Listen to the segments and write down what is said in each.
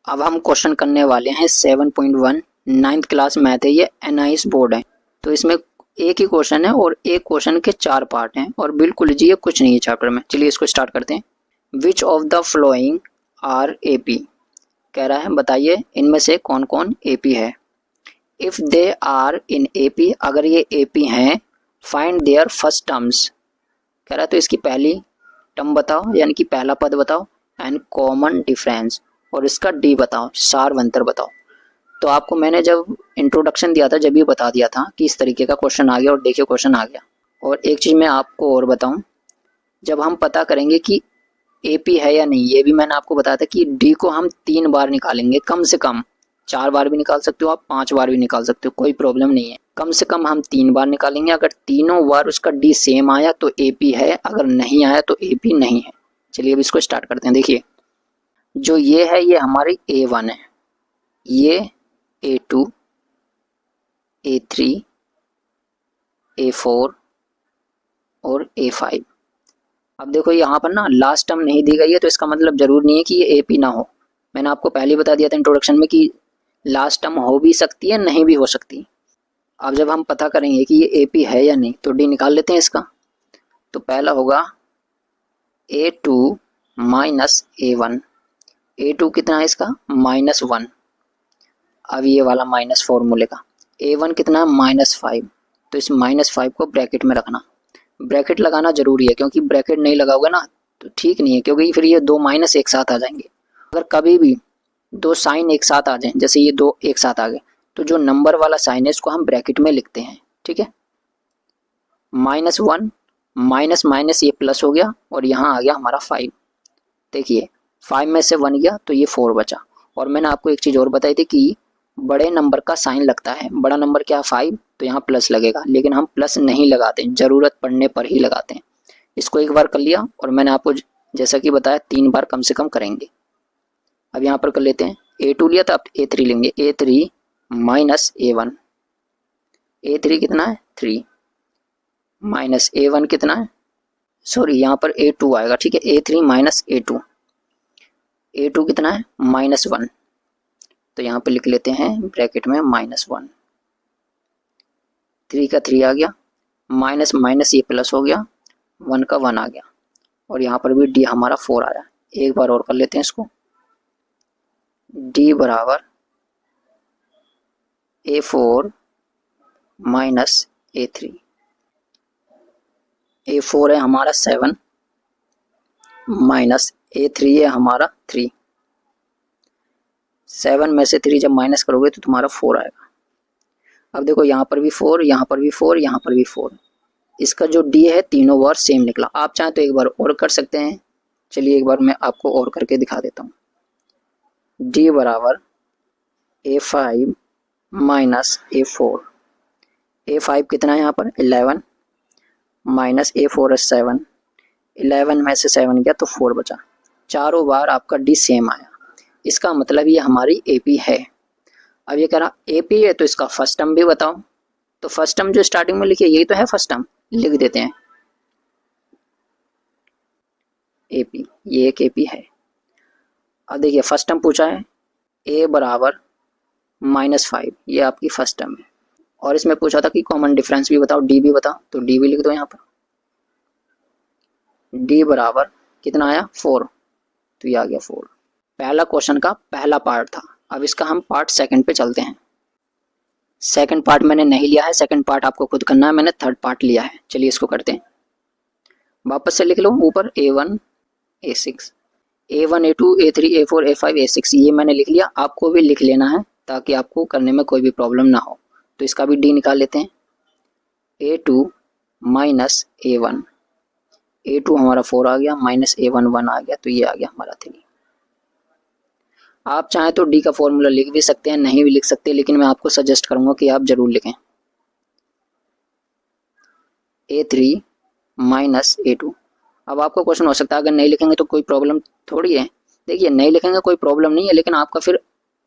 अब हम क्वेश्चन करने वाले हैं 7.1 नाइन्थ क्लास मैथ है, ये NIS बोर्ड है। तो इसमें एक ही क्वेश्चन है और एक क्वेश्चन के 4 पार्ट हैं और बिल्कुल जी ये कुछ नहीं है चैप्टर में। चलिए इसको स्टार्ट करते हैं। Which of the following are AP, कह रहा है बताइए इनमें से कौन कौन AP है। If they are in AP, अगर ये AP हैं, फाइंड देयर फर्स्ट टर्म्स, कह रहा है तो इसकी पहली टर्म बताओ यानी कि पहला पद बताओ, एंड कॉमन डिफरेंस, और इसका डी बताओ, सार अंतर बताओ। तो आपको मैंने जब इंट्रोडक्शन दिया था जब ये बता दिया था कि इस तरीके का क्वेश्चन आ गया और देखिए क्वेश्चन आ गया। और एक चीज़ मैं आपको और बताऊं, जब हम पता करेंगे कि AP है या नहीं, ये भी मैंने आपको बताया था कि डी को हम 3 बार निकालेंगे, कम से कम 4 बार भी निकाल सकते हो आप, 5 बार भी निकाल सकते हो, कोई प्रॉब्लम नहीं है। कम से कम हम 3 बार निकालेंगे। अगर तीनों बार उसका डी सेम आया तो AP है, अगर नहीं आया तो AP नहीं है। चलिए अब इसको स्टार्ट करते हैं। देखिए जो ये है ये हमारी A1 है, ये A2, A3, A4 और A5। अब देखो यहाँ पर ना लास्ट टर्म नहीं दी गई है तो इसका मतलब जरूर नहीं है कि ये AP ना हो। मैंने आपको पहले बता दिया था इंट्रोडक्शन में कि लास्ट टर्म हो भी सकती है, नहीं भी हो सकती। अब जब हम पता करेंगे कि ये AP है या नहीं तो डी निकाल लेते हैं इसका। तो पहला होगा A2 माइनस A1। A2 कितना है इसका -1। अब ये वाला माइनस फॉर्मूले का A1 कितना है -5। तो इस -5 को ब्रैकेट में रखना। ब्रैकेट लगाना जरूरी है क्योंकि ब्रैकेट नहीं लगाओगे ना तो ठीक नहीं है, क्योंकि फिर ये 2 माइनस एक साथ आ जाएंगे। अगर कभी भी 2 साइन एक साथ आ जाएं, जैसे ये 2 एक साथ आ गए, तो जो नंबर वाला साइन है इसको हम ब्रैकेट में लिखते हैं, ठीक है। -1 माइनस माइनस ये प्लस हो गया और यहाँ आ गया हमारा 5। देखिए 5 में से 1 गया तो ये 4 बचा। और मैंने आपको एक चीज़ और बताई थी कि बड़े नंबर का साइन लगता है, बड़ा नंबर क्या 5, तो यहाँ प्लस लगेगा, लेकिन हम प्लस नहीं लगाते, ज़रूरत पड़ने पर ही लगाते हैं। इसको एक बार कर लिया और मैंने आपको जैसा कि बताया 3 बार कम से कम करेंगे। अब यहाँ पर कर लेते हैं। A2 लिया था, अब A3 लेंगे। A3 minus A1। A3 कितना है 3 माइनस A1 कितना है, सॉरी यहाँ पर A2 आएगा, ठीक है। A3 minus A2। A2 कितना है -1, तो यहाँ पे लिख लेते हैं ब्रैकेट में -1। 3 का 3 आ गया, माइनस माइनस ये प्लस हो गया, 1 का 1 आ गया, और यहाँ पर भी डी हमारा 4 आया। एक बार और कर लेते हैं इसको। डी बराबर A4 माइनस A3। A4 है हमारा 7 माइनस A3 है हमारा 3। 7 में से 3 जब माइनस करोगे तो तुम्हारा 4 आएगा। अब देखो यहाँ पर भी 4, यहाँ पर भी 4, यहाँ पर भी 4। इसका जो डी है तीनों बार सेम निकला। आप चाहें तो एक बार और कर सकते हैं। चलिए एक बार मैं आपको और करके दिखा देता हूँ। डी बराबर A5 माइनस A4। A5 कितना है यहाँ पर 11 माइनस A4 है 7। 11 में से 7 गया तो 4 बचा। चारों बार आपका डी सेम आया, इसका मतलब ये हमारी AP है। अब ये कह रहा AP है तो इसका फर्स्ट टर्म भी बताओ। तो फर्स्ट टर्म जो स्टार्टिंग में लिखिए यही तो है फर्स्ट टर्म, लिख देते हैं AP, ये एक AP है। अब देखिए फर्स्ट टर्म पूछा है A बराबर -5, ये आपकी फर्स्ट टर्म है। और इसमें पूछा था कि कॉमन डिफरेंस भी बताओ, D भी बताओ, तो D भी लिख दो यहाँ पर। D बराबर कितना आया 4, तो ये आ गया 4। पहला क्वेश्चन का पहला पार्ट था। अब इसका हम पार्ट सेकंड पे चलते हैं। सेकंड पार्ट मैंने नहीं लिया है, सेकंड पार्ट आपको खुद करना है, मैंने थर्ड पार्ट लिया है। चलिए इसको करते हैं। वापस से लिख लो ऊपर A1 A6, A1 A2 A3 A4 A5 A6, ये मैंने लिख लिया। आपको भी लिख लेना है ताकि आपको करने में कोई भी प्रॉब्लम ना हो। तो इसका भी डी निकाल लेते हैं। A2 माइनस A1, A2 हमारा 4 आ गया, माइनस A1 1 आ गया, तो ये आ गया हमारा 3। आप चाहें तो डी का फॉर्मूला लिख भी सकते हैं, नहीं भी लिख सकते, लेकिन मैं आपको सजेस्ट करूंगा कि आप जरूर लिखें। A3 minus A2। अब आपको क्वेश्चन हो सकता है अगर नहीं लिखेंगे तो कोई प्रॉब्लम थोड़ी है। देखिए नहीं लिखेंगे कोई प्रॉब्लम नहीं है, लेकिन आपका फिर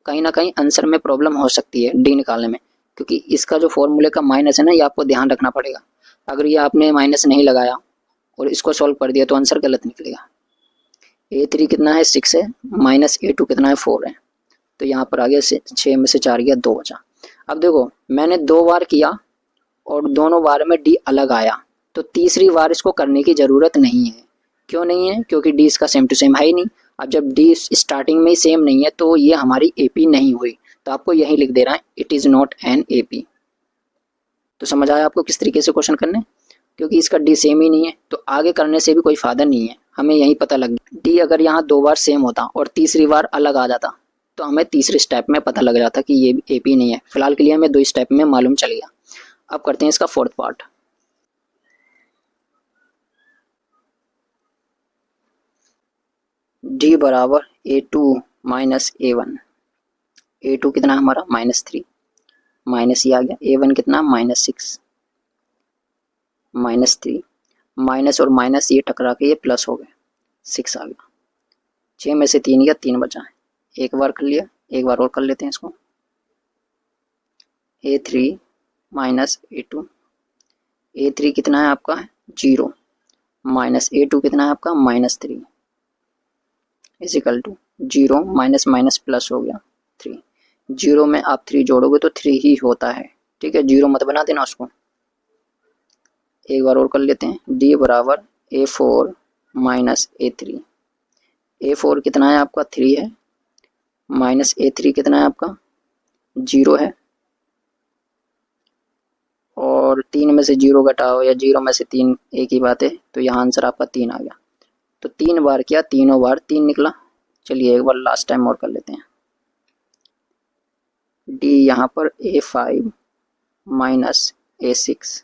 कहीं ना कहीं आंसर में प्रॉब्लम हो सकती है डी निकालने में, क्योंकि इसका जो फॉर्मूले का माइनस है ना, ये आपको ध्यान रखना पड़ेगा। अगर ये आपने माइनस नहीं लगाया और इसको सॉल्व कर दिया तो आंसर गलत निकलेगा। A3 कितना है 6 है, माइनस A2 कितना है 4 है, तो यहाँ पर आ गया 6 में से 4 गया 2 बचा। अब देखो मैंने 2 बार किया और दोनों बार में डी अलग आया, तो तीसरी बार इसको करने की ज़रूरत नहीं है। क्यों नहीं है? क्योंकि डी इसका सेम टू सेम है ही नहीं। अब जब डी स्टार्टिंग में ही सेम नहीं है तो ये हमारी एपी नहीं हुई, तो आपको यही लिख दे रहा है it is not an AP. तो समझ आया आपको किस तरीके से क्वेश्चन करने? क्योंकि इसका डी सेम ही नहीं है तो आगे करने से भी कोई फ़ायदा नहीं है। हमें यही पता लग गया, डी अगर यहाँ 2 बार सेम होता और तीसरी बार अलग आ जाता तो हमें तीसरे स्टेप में पता लग जाता कि ये एपी नहीं है। फिलहाल के लिए हमें 2 स्टेप में मालूम चल गया। अब करते हैं इसका फोर्थ पार्ट। डी बराबर A2 माइनस A1। A2 कितना है हमारा -3, माइनस ये आ गया। A1 कितना -6, -3, माइनस और माइनस ये टकरा के ये प्लस हो गए, 6 आ गया। 6 में से 3 गया, 3 बचा है। एक बार कर लिया, एक बार और कर लेते हैं इसको। A3 माइनस A2, A3 कितना है आपका 0, माइनस A2 कितना है आपका -3 is equal to 0 minus minus plus हो गया 3। 0 में आप 3 जोड़ोगे तो 3 ही होता है, ठीक है, 0 मत बना देना उसको। एक बार और कर लेते हैं। डी बराबर A4 माइनस A3। A4 कितना है आपका 3 है, माइनस A3 कितना है आपका 0 है, और 3 में से 0 घटाओ या 0 में से 3 एक ही बात है, तो यहाँ आंसर आपका 3 आ गया। तो 3 बार किया, तीनों बार 3 निकला। चलिए एक बार लास्ट टाइम और कर लेते हैं। डी यहाँ पर A5 माइनस A6।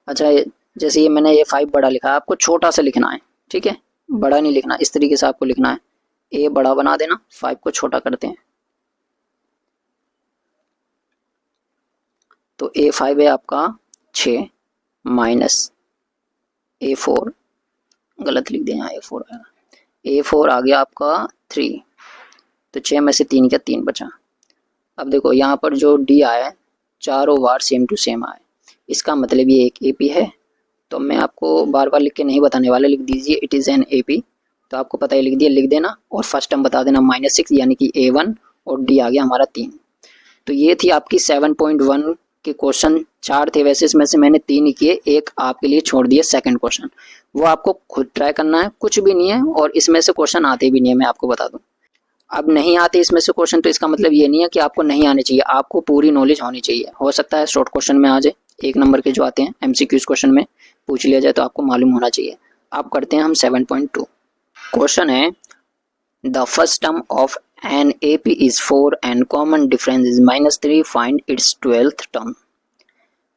अच्छा, जैसे ये मैंने A5 बड़ा लिखा है, आपको छोटा सा लिखना है, ठीक है, बड़ा नहीं लिखना। इस तरीके से आपको लिखना है, A बड़ा बना देना, 5 को छोटा करते हैं। तो A5 है आपका 6 माइनस A4, गलत लिख दें यहाँ, A4 आया, A4 आ गया आपका 3। तो 6 में से 3 क्या 3 बचा। अब देखो यहाँ पर जो डी आया है चारों बार सेम टू सेम आए, इसका मतलब ये एक एपी है। तो मैं आपको बार बार लिख के नहीं बताने वाला, लिख दीजिए इट इज़ एन एपी। तो आपको पता है, लिख दिया, लिख देना, और फर्स्ट टर्म बता देना -6 यानी कि A1, और डी आ गया हमारा 3। तो ये थी आपकी 7.1 के क्वेश्चन। 4 थे वैसे, इसमें से मैंने 3 ही किए, एक आपके लिए छोड़ दिए सेकंड क्वेश्चन, वो आपको खुद ट्राई करना है, कुछ भी नहीं है, और इसमें से क्वेश्चन आते भी नहीं है, मैं आपको बता दूं। अब नहीं आते इसमें से क्वेश्चन तो इसका मतलब ये नहीं है कि आपको नहीं आने चाहिए, आपको पूरी नॉलेज होनी चाहिए। हो सकता है शॉर्ट क्वेश्चन में आ जाए, 1 नंबर के जो आते हैं MCQs क्वेश्चन में पूछ लिया जाए, तो आपको मालूम होना चाहिए। आप करते हैं हम 7.2। क्वेश्चन है the first term of an AP is 4 and common difference is -3, find its 12th term.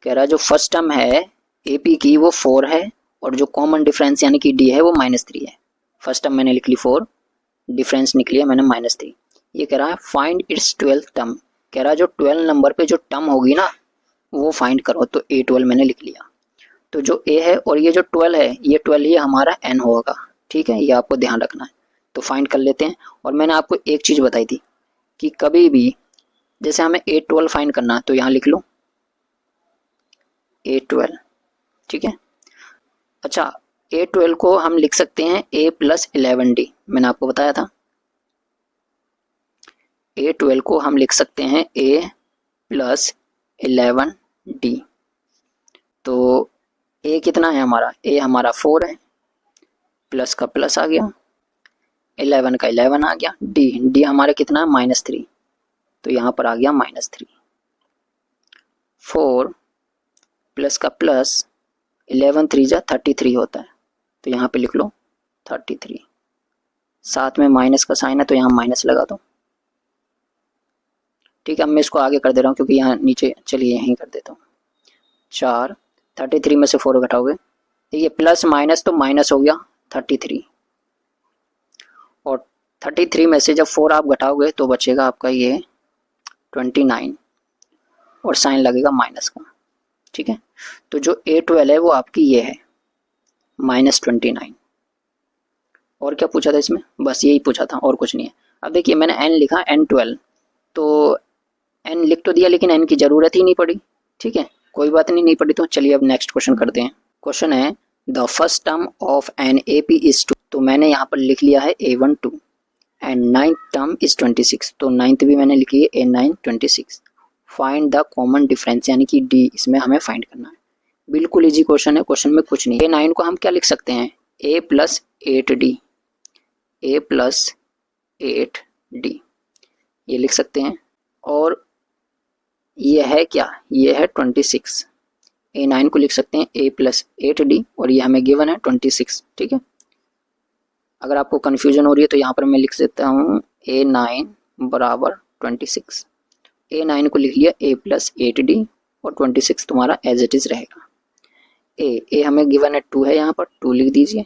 कह रहा है जो फर्स्ट टर्म है AP की वो 4 है, और जो कॉमन डिफरेंस यानी कि D है वो -3 है। फर्स्ट टर्म मैंने लिख ली 4, डिफरेंस निकली है मैंने -3। ये कह रहा है फाइंड इट्स 12th टर्म। कह रहा है जो 12 नंबर पे जो टर्म होगी ना वो फाइंड करो। तो A12 मैंने लिख लिया। तो जो A है और ये जो 12 है, ये 12 ये हमारा N होगा, ठीक है, ये आपको ध्यान रखना है। तो फाइंड कर लेते हैं। और मैंने आपको एक चीज़ बताई थी कि कभी भी जैसे हमें A12 फाइंड करना है तो यहाँ लिख लो A12, ठीक है। अच्छा, A12 को हम लिख सकते हैं A + 11D, मैंने आपको बताया था। A12 को हम लिख सकते हैं A + 11D। तो A कितना है हमारा, A हमारा 4 है, प्लस का प्लस आ गया, 11 का 11 आ गया, D हमारा कितना है -3, तो यहाँ पर आ गया -3। 4 प्लस का प्लस 11 3 जा 33 होता है, तो यहाँ पे लिख लो 33। साथ में माइनस का साइन है तो यहाँ माइनस लगा दो, ठीक है। अब मैं इसको आगे कर दे रहा हूँ क्योंकि यहाँ नीचे, चलिए यहीं कर देता हूँ। 4, 33 में से 4 घटाओगे, देखिए प्लस माइनस तो माइनस हो गया 33, और 33 में से जब 4 आप घटाओगे तो बचेगा आपका ये 29, और साइन लगेगा माइनस का, ठीक है। तो जो A12 है वो आपकी ये है -29। और क्या पूछा था इसमें, बस यही पूछा था और कुछ नहीं है। अब देखिए मैंने N लिखा N12, तो N लिख तो दिया लेकिन N की ज़रूरत ही नहीं पड़ी, ठीक है, कोई बात नहीं, नहीं पड़ी। तो चलिए अब नेक्स्ट क्वेश्चन करते हैं। क्वेश्चन है the first term of an AP is 2, तो मैंने यहाँ पर लिख लिया है A1 2 and ninth term is 26, तो नाइन्थ भी मैंने लिखी है A9 26। Find the common difference यानी कि D इसमें हमें फाइंड करना है। बिल्कुल इजी क्वेश्चन है, क्वेश्चन में कुछ नहीं। A9 को हम क्या लिख सकते हैं, A plus 8D, A plus 8D ये लिख सकते हैं। और ये है क्या, ये है 26। A9 को लिख सकते हैं A प्लस 8D और ये हमें गिवन है 26, ठीक है। अगर आपको कन्फ्यूजन हो रही है तो यहाँ पर मैं लिख देता हूँ A9 बराबर 26। A9 को लिख लिया A प्लस 8D और 26 तुम्हारा एज इट इज़ रहेगा। A हमें गिवन है 2 है, यहाँ पर 2 लिख दीजिए,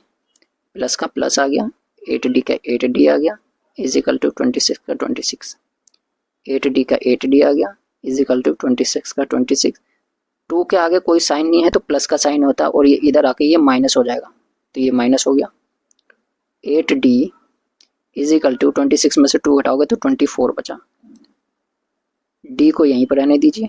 प्लस का प्लस आ गया, 8D का 8D आ गया, इजिकल टू 26 का 26, 8D का 8D आ गया, इजिकल टू 26 का 26। 2 के आगे कोई साइन नहीं है तो प्लस का साइन होता है और ये इधर आके ये माइनस हो जाएगा, तो ये माइनस हो गया। 8D इजिकल टू 26 में से 2 घटाओगे तो 24 बचा। D को यहीं पर रहने दीजिए,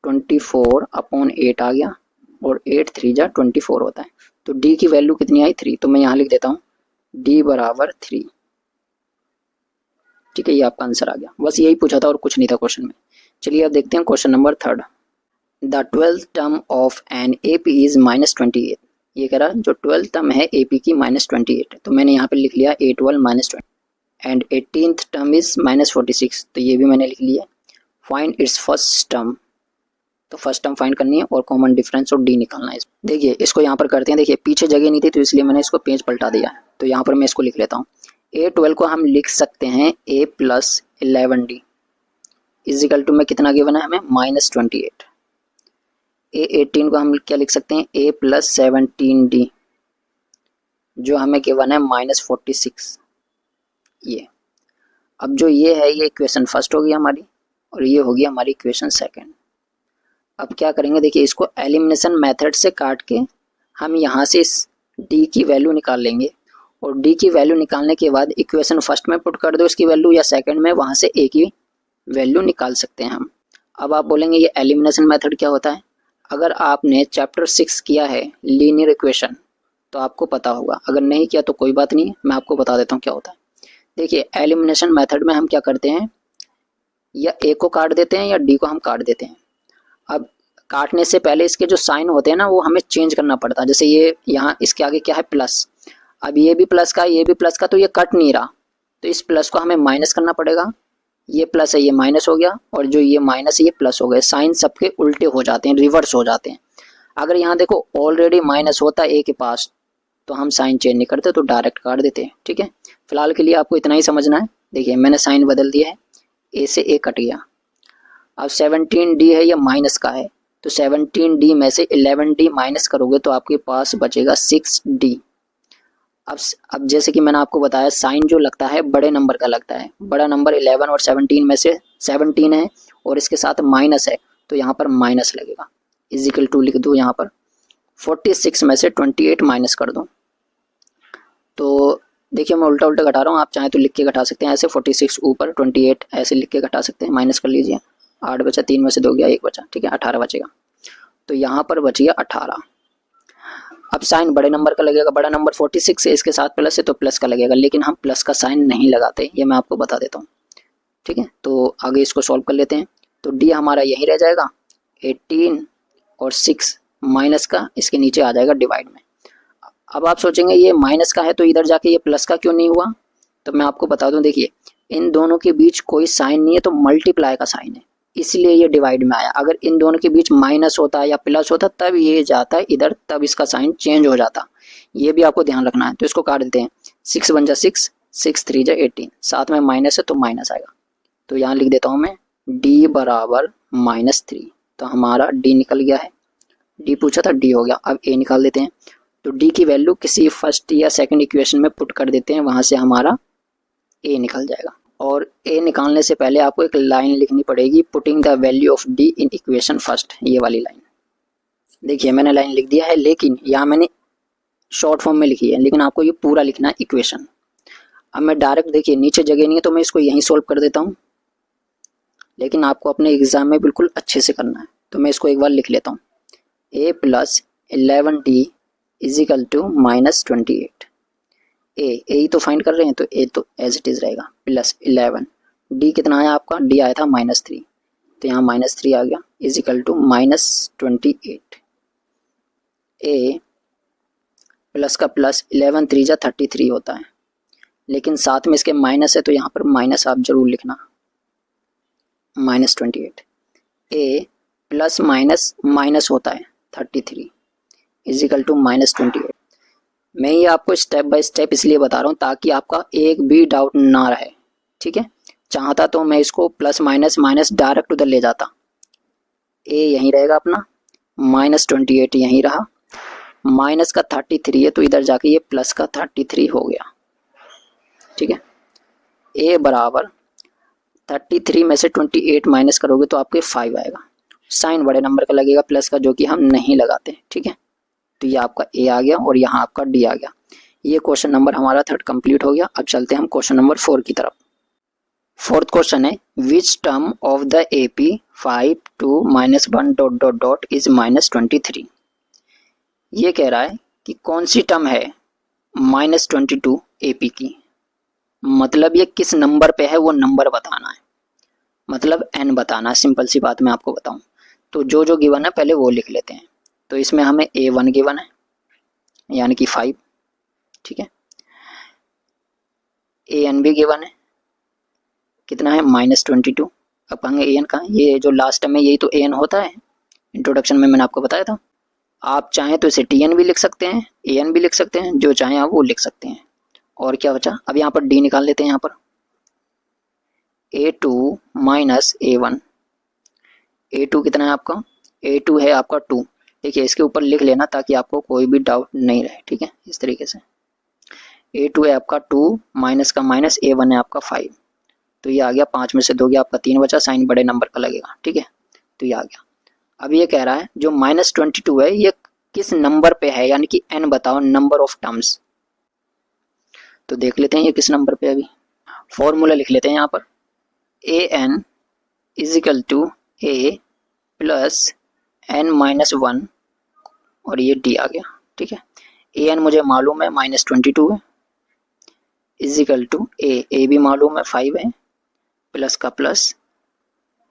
24 अपॉन 8 आ गया और 8 3 जा 24 होता है। तो D की वैल्यू कितनी आई 3, तो मैं यहाँ लिख देता हूँ D बराबर 3, ठीक है। ये आपका आंसर आ गया, बस यही पूछा था और कुछ नहीं था क्वेश्चन में। चलिए अब देखते हैं question number 3। The 12th term of an AP is -28, ये कह रहा है जो 12th टर्म है AP की -28 है, तो मैंने यहाँ पे लिख लिया A12 -20 and 18th term is -46, तो ये भी मैंने लिख लिया। फाइंड इट्स फर्स्ट टर्म, तो फर्स्ट टर्म फाइंड करनी है और कॉमन डिफरेंस और D निकालना है। देखिए इसको यहाँ पर करते हैं, देखिए पीछे जगह नहीं थी तो इसलिए मैंने इसको पेज पलटा दिया है, तो यहाँ पर मैं इसको लिख लेता हूँ। A12 को हम लिख सकते हैं A plus 11D is equal to में कितना गिवन है हमें -28। A18 को हम क्या लिख सकते हैं A प्लस 17D जो हमें गिवन है -46। ये अब जो ये है ये इक्वेशन फर्स्ट होगी हमारी और ये होगी हमारी इक्वेशन सेकंड। अब क्या करेंगे, देखिए इसको एलिमिनेशन मेथड से काट के हम यहाँ से इस D की वैल्यू निकाल लेंगे और D की वैल्यू निकालने के बाद इक्वेशन फर्स्ट में पुट कर दो इसकी वैल्यू, या सेकंड में वहाँ से A की वैल्यू निकाल सकते हैं हम। अब आप बोलेंगे ये एलिमिनेशन मेथड क्या होता है, अगर आपने चैप्टर 6 किया है लीनियर इक्वेशन तो आपको पता होगा, अगर नहीं किया तो कोई बात नहीं, मैं आपको बता देता हूँ क्या होता है। देखिए एलिमिनेशन मेथड में हम क्या करते हैं, या A को काट देते हैं या D को हम काट देते हैं। अब काटने से पहले इसके जो साइन होते हैं ना वो हमें चेंज करना पड़ता है। जैसे ये यहाँ इसके आगे क्या है प्लस, अब ये भी प्लस का ये भी प्लस का, तो ये कट नहीं रहा, तो इस प्लस को हमें माइनस करना पड़ेगा। ये प्लस है ये माइनस हो गया और जो ये माइनस है ये प्लस हो गए, साइन सबके उल्टे हो जाते हैं, रिवर्स हो जाते हैं। अगर यहाँ देखो ऑलरेडी माइनस होता है A के पास तो हम साइन चेंज नहीं करते, तो डायरेक्ट काट देते हैं, ठीक है। फिलहाल के लिए आपको इतना ही समझना है। देखिए मैंने साइन बदल दिया है, A से A कट गया। अब 17D है ये माइनस का है, तो 17D में से 11D माइनस करोगे तो आपके पास बचेगा 6D। अब जैसे कि मैंने आपको बताया साइन जो लगता है बड़े नंबर का लगता है, बड़ा नंबर 11 और 17 में से 17 है और इसके साथ माइनस है तो यहाँ पर माइनस लगेगा, इजिकल टू लिख दो यहाँ पर। 46 में से 28 माइनस कर दो, तो देखिए मैं उल्टा उल्टा घटा रहा हूँ, आप चाहें तो लिख के घटा सकते हैं ऐसे, 46 ऊपर 28 ऐसे लिख के घटा सकते हैं, माइनस कर लीजिए। 8 बचा, 3 में से 2 गया 1 बचा, ठीक है 18 बचेगा, तो यहाँ पर बच गया 18। अब साइन बड़े नंबर का लगेगा, बड़ा नंबर 46 है इसके साथ प्लस है तो प्लस का लगेगा, लेकिन हम प्लस का साइन नहीं लगाते, ये मैं आपको बता देता हूँ, ठीक है। तो आगे इसको सॉल्व कर लेते हैं, तो D हमारा यही रह जाएगा 18 और 6 माइनस का इसके नीचे आ जाएगा डिवाइड में। अब आप सोचेंगे ये माइनस का है तो इधर जाके ये प्लस का क्यों नहीं हुआ, तो मैं आपको बता दूं, देखिए इन दोनों के बीच कोई साइन नहीं है तो मल्टीप्लाई का साइन है, इसलिए ये डिवाइड में आया। अगर इन दोनों के बीच माइनस होता या प्लस होता तब ये जाता है इधर, तब इसका साइन चेंज हो जाता, ये भी आपको ध्यान रखना है। तो इसको काट देते हैं, 6 1 जा 6, 6 3 जा 18, साथ में माइनस है तो माइनस आएगा, तो यहाँ लिख देता हूँ मैं D बराबर -3, तो हमारा D निकल गया है। D पूछा था D हो गया, अब A निकाल देते हैं, तो D की वैल्यू किसी फर्स्ट या सेकंड इक्वेशन में पुट कर देते हैं, वहां से हमारा A निकल जाएगा। और A निकालने से पहले आपको एक लाइन लिखनी पड़ेगी, putting the value of D in equation first, ये वाली लाइन। देखिए मैंने लाइन लिख दिया है, लेकिन यहाँ मैंने शॉर्ट फॉर्म में लिखी है, लेकिन आपको ये पूरा लिखना है इक्वेशन। अब मैं डायरेक्ट, देखिए नीचे जगह नहीं है तो मैं इसको यहीं सोल्व कर देता हूँ, लेकिन आपको अपने एग्जाम में बिल्कुल अच्छे से करना है, तो मैं इसको एक बार लिख लेता हूँ। A plus 11D is equal to -28। A ही तो फाइंड कर रहे हैं, तो ए तो एज इट इज रहेगा प्लस 11। डी कितना आया आपका, डी आया था -3, तो यहाँ -3 आ गया, इजिकल टू -28। ए प्लस का प्लस 11 3 जा 33 होता है, लेकिन साथ में इसके माइनस है तो यहाँ पर माइनस आप जरूर लिखना, -28। ए प्लस माइनस माइनस होता है 33 इजिकल टू -28। मैं ये आपको स्टेप बाय स्टेप इसलिए बता रहा हूँ ताकि आपका एक भी डाउट ना रहे, ठीक है। चाहता तो मैं इसको प्लस माइनस माइनस डायरेक्ट उधर ले जाता, ए यहीं रहेगा अपना, -28 यहीं रहा, माइनस का 33 है तो इधर जाके ये प्लस का 33 हो गया, ठीक है। ए बराबर 33 में से 28 माइनस करोगे तो आपके 5 आएगा, साइन बड़े नंबर का लगेगा प्लस का, जो कि हम नहीं लगाते, ठीक है। तो ये आपका ए आ गया और यहाँ आपका डी आ गया। ये क्वेश्चन नंबर हमारा 3 कंप्लीट हो गया। अब चलते हैं हम क्वेश्चन नंबर 4 की तरफ। 4th क्वेश्चन है which term of the AP 5 2 -1 ... is -23। ये कह रहा है कि कौन सी टर्म है -22 AP की, मतलब ये किस नंबर पे है वो नंबर बताना है, मतलब n बताना है। सिंपल सी बात मैं आपको बताऊं तो जो गिवन है पहले वो लिख लेते हैं। तो इसमें हमें A1 गिवन है यानी कि 5, ठीक है। AN भी गिवन है, कितना है -22। अब कहेंगे AN का, ये जो लास्ट में यही तो AN होता है, इंट्रोडक्शन में मैंने आपको बताया था। आप चाहें तो इसे TN भी लिख सकते हैं, AN भी लिख सकते हैं, जो चाहें आप वो लिख सकते हैं। और क्या बचा, अब यहाँ पर D निकाल लेते हैं। यहाँ पर A2 माइनस A1, A2 कितना है आपका, A2 है आपका 2। देखिए इसके ऊपर लिख लेना ताकि आपको कोई भी डाउट नहीं रहे, ठीक है। इस तरीके से A2 है आपका 2 माइनस का माइनस A1 है आपका 5, तो ये आ गया 5 में से 2 गया आपका 3 बचा, साइन बड़े नंबर का लगेगा, ठीक है। तो ये आ गया। अब ये कह रहा है जो -22 है ये किस नंबर पे है, यानी कि n बताओ, नंबर ऑफ टर्म्स। तो देख लेते हैं ये किस नंबर पे है। अभी फॉर्मूला लिख लेते हैं यहाँ पर, AN is equal to A plus n-1 और ये D आ गया, ठीक है। AN मुझे मालूम है -22 है, इजिकल टू A भी मालूम है 5 है, प्लस का प्लस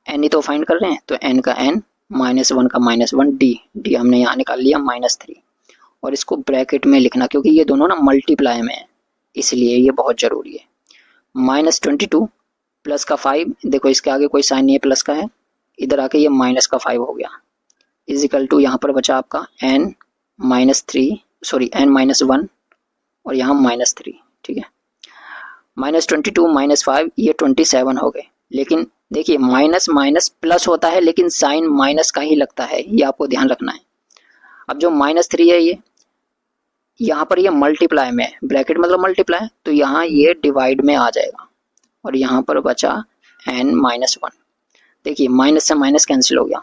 n ही तो फाइंड कर रहे हैं, तो n का n -1 का -1 D हमने यहाँ निकाल लिया -3। और इसको ब्रैकेट में लिखना क्योंकि ये दोनों ना मल्टीप्लाई में है, इसलिए ये बहुत ज़रूरी है। -22 प्लस का 5, देखो इसके आगे कोई साइन नहीं है, प्लस का है, इधर आके ये माइनस का 5 हो गया, इजिकल टू यहाँ पर बचा आपका n-1 और यहाँ -3, ठीक है। -22 -5 ये 27 हो गए। लेकिन देखिए माइनस माइनस प्लस होता है, लेकिन साइन माइनस का ही लगता है, ये आपको ध्यान रखना है। अब जो -3 है ये यहाँ पर ये मल्टीप्लाई में है, ब्रैकेट मतलब मल्टीप्लाई, तो यहाँ ये डिवाइड में आ जाएगा और यहाँ पर बचा n-1। देखिए माइनस से माइनस कैंसिल हो गया,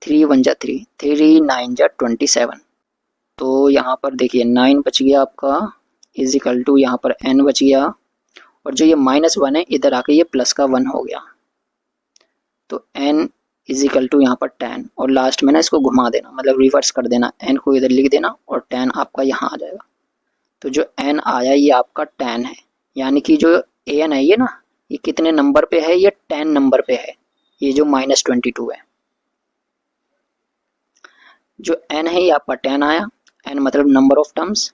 3 1 जा 3, 3 9 जा 27, तो यहाँ पर देखिए 9 बच गया आपका, इजिकल टू यहाँ पर n बच गया, और जो ये -1 है इधर आके ये प्लस का 1 हो गया, तो n इजिकल टू यहाँ पर 10, और लास्ट में ना इसको घुमा देना, मतलब रिवर्स कर देना, n को इधर लिख देना और 10 आपका यहाँ आ जाएगा। तो जो n आया ये आपका 10 है, यानी कि जो an है ये ना, ये कितने नंबर पे है, ये 10 नंबर पे है, ये जो -22 है। जो n है ये आपका 10 आया, n मतलब नंबर ऑफ टर्म्स।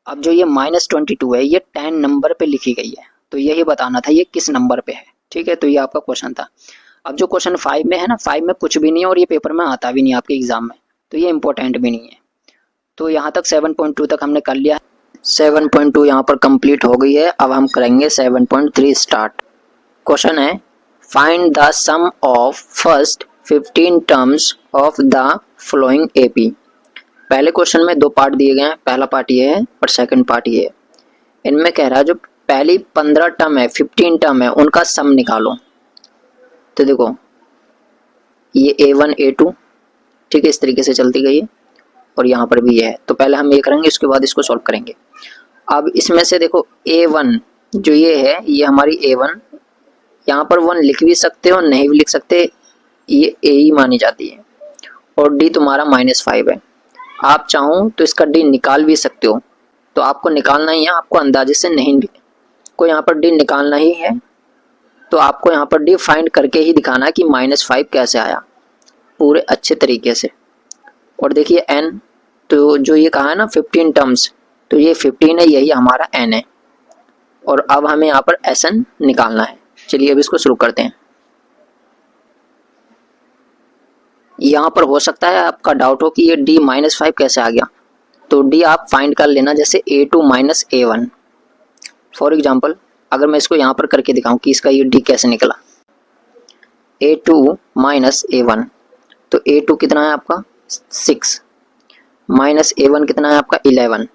अब जो ये -22 है ये 10 नंबर पे लिखी गई है, तो यही बताना था ये किस नंबर पे है, ठीक है। तो ये आपका क्वेश्चन था। अब जो क्वेश्चन 5 में है ना, 5 में कुछ भी नहीं है और ये पेपर में आता भी नहीं आपके एग्जाम में, तो ये इंपॉर्टेंट भी नहीं है। तो यहाँ तक 7.2 तक हमने कर लिया। 7.2 यहाँ पर कंप्लीट हो गई है। अब हम करेंगे 7.3 स्टार्ट। क्वेश्चन है find the sum of first 15 terms of the following AP। पहले क्वेश्चन में 2 पार्ट दिए गए हैं, पहला पार्ट ये है और सेकंड पार्ट ये है। इनमें कह रहा है जो पहली 15 टर्म है, 15 टर्म है, उनका सम निकालो। तो देखो ये A1 A2, ठीक है, इस तरीके से चलती गई है और यहाँ पर भी ये है। तो पहले हम ये करेंगे, उसके बाद इसको सॉल्व करेंगे। अब इसमें से देखो A1 जो ये है, ये हमारी A1, यहाँ पर 1 लिख भी सकते हो नहीं भी लिख सकते, ये A ही मानी जाती है, और D तुम्हारा -5 है। आप चाहो तो इसका डी निकाल भी सकते हो, तो आपको निकालना ही है, आपको अंदाजे से नहीं को यहाँ पर डी निकालना ही है, तो आपको यहाँ पर डी फाइंड करके ही दिखाना है कि -5 कैसे आया पूरे अच्छे तरीके से। और देखिए n, तो जो ये कहा है ना 15 टर्म्स, तो ये 15 है, यही हमारा n है। और अब हमें यहाँ पर Sn निकालना है। चलिए अब इसको शुरू करते हैं। यहाँ पर हो सकता है आपका डाउट हो कि ये d -5 कैसे आ गया, तो d आप फाइंड कर लेना, जैसे a2 - a1। फॉर एग्जाम्पल अगर मैं इसको यहाँ पर करके दिखाऊं कि इसका ये d कैसे निकला, a2 - a1, तो a2 कितना है आपका 6 माइनस a1 कितना है आपका 11,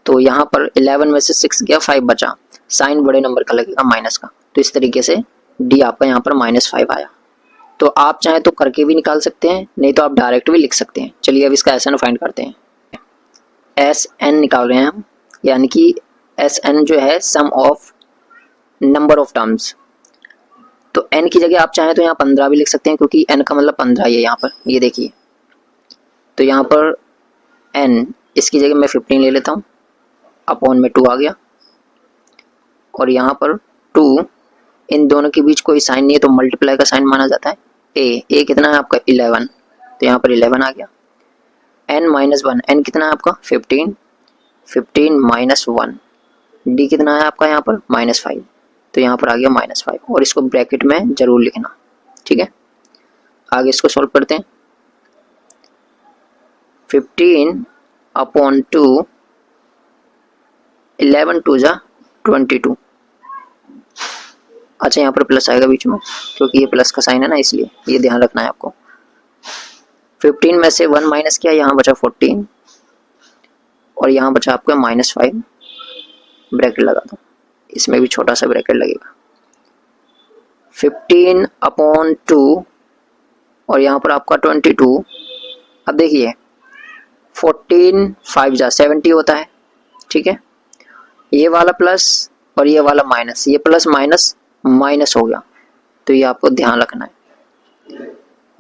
तो यहाँ पर 11 में से 6 गया, 5 बचा, साइन बड़े नंबर का लगेगा माइनस का, तो इस तरीके से d आपका यहाँ पर -5 आया। तो आप चाहें तो करके भी निकाल सकते हैं, नहीं तो आप डायरेक्ट भी लिख सकते हैं। चलिए अब इसका Sn फाइंड करते हैं। Sn निकाल रहे हैं हम, यानी कि Sn जो है सम ऑफ नंबर ऑफ टर्म्स, तो n की जगह आप चाहें तो यहाँ 15 भी लिख सकते हैं, क्योंकि n का मतलब 15 ही है यहाँ पर, ये देखिए। तो यहाँ पर n, इसकी जगह मैं 15 ले लेता हूँ, अपॉन में 2 आ गया, और यहाँ पर 2, इन दोनों के बीच कोई साइन नहीं है तो मल्टीप्लाई का साइन माना जाता है। a कितना है आपका 11, तो यहाँ पर 11 आ गया। n - 1, n कितना है आपका 15, 15 - 1, d कितना है आपका यहाँ पर -5, तो यहाँ पर आ गया -5, और इसको ब्रैकेट में जरूर लिखना, ठीक है। आगे इसको सॉल्व करते हैं। 15/2, 11 2 जा 22। अच्छा यहाँ पर प्लस आएगा बीच में, क्योंकि ये प्लस का साइन है ना, इसलिए ये ध्यान रखना है आपको। 15 में से 1 माइनस किया, यहाँ बचा 14, और यहाँ बचा आपका -5, ब्रैकेट लगा दो, इसमें भी छोटा सा ब्रैकेट लगेगा। 15/2, और यहाँ पर आपका 22। अब देखिए 14 5 जा 70 होता है, ठीक है। ये वाला प्लस और ये वाला माइनस, ये प्लस माइनस माइनस हो गया, तो ये आपको ध्यान रखना है।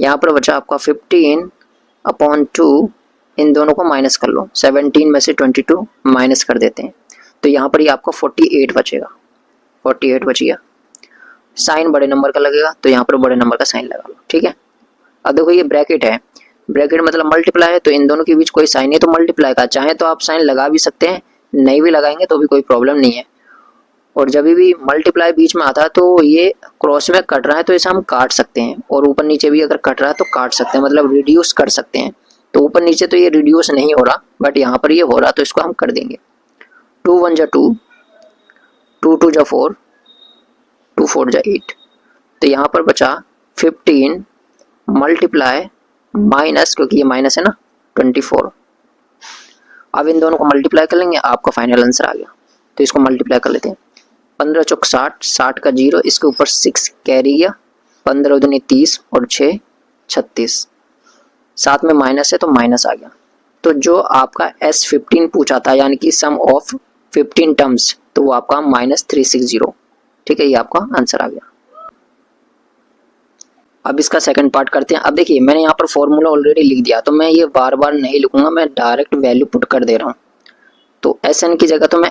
यहाँ पर बचा आपका 15/2, इन दोनों को माइनस कर लो, 17 में से 22 माइनस कर देते हैं, तो यहाँ पर ये आपका 48 बचेगा, 48 बच गया। साइन बड़े नंबर का लगेगा, तो यहाँ पर बड़े नंबर का साइन लगा लो, ठीक है। अब देखो ये ब्रैकेट है, ब्रैकेट मतलब मल्टीप्लाई है, तो इन दोनों के बीच कोई साइन है तो मल्टीप्लाई का, चाहे तो आप साइन लगा भी सकते हैं, नहीं भी लगाएंगे तो भी कोई प्रॉब्लम नहीं है। और जब भी मल्टीप्लाई बीच में आता है तो ये क्रॉस में कट रहा है, तो इसे हम काट सकते हैं, और ऊपर नीचे भी अगर कट रहा है तो काट सकते हैं, मतलब रिड्यूस कर सकते हैं। तो ऊपर नीचे तो ये रिड्यूस नहीं हो रहा, बट यहाँ पर ये हो रहा, तो इसको हम कर देंगे। 2 1 जा 2, 2 2 जा 4, 2 4 जा 8, तो यहाँ पर बचा 15 मल्टीप्लाई माइनस, क्योंकि ये माइनस है ना 24। अब इन दोनों को मल्टीप्लाई कर लेंगे, आपका फाइनल आंसर आ गया। तो इसको मल्टीप्लाई कर लेते हैं। 15 चौक 60, 60 का 0, इसके ऊपर 6 कैरी गया, 15 दूनी 30 और 6 36, साथ में माइनस है तो माइनस आ गया। तो जो आपका S15 पूछा था, यानी कि सम ऑफ 15 टर्म्स, तो वो आपका -360, ठीक है, ये आपका आंसर आ गया। अब इसका सेकंड पार्ट करते हैं। अब देखिए मैंने यहाँ पर फॉर्मूला ऑलरेडी लिख दिया, तो मैं ये बार बार नहीं लिखूंगा, मैं डायरेक्ट वैल्यू पुट कर दे रहा हूँ। तो Sn की जगह तो मैं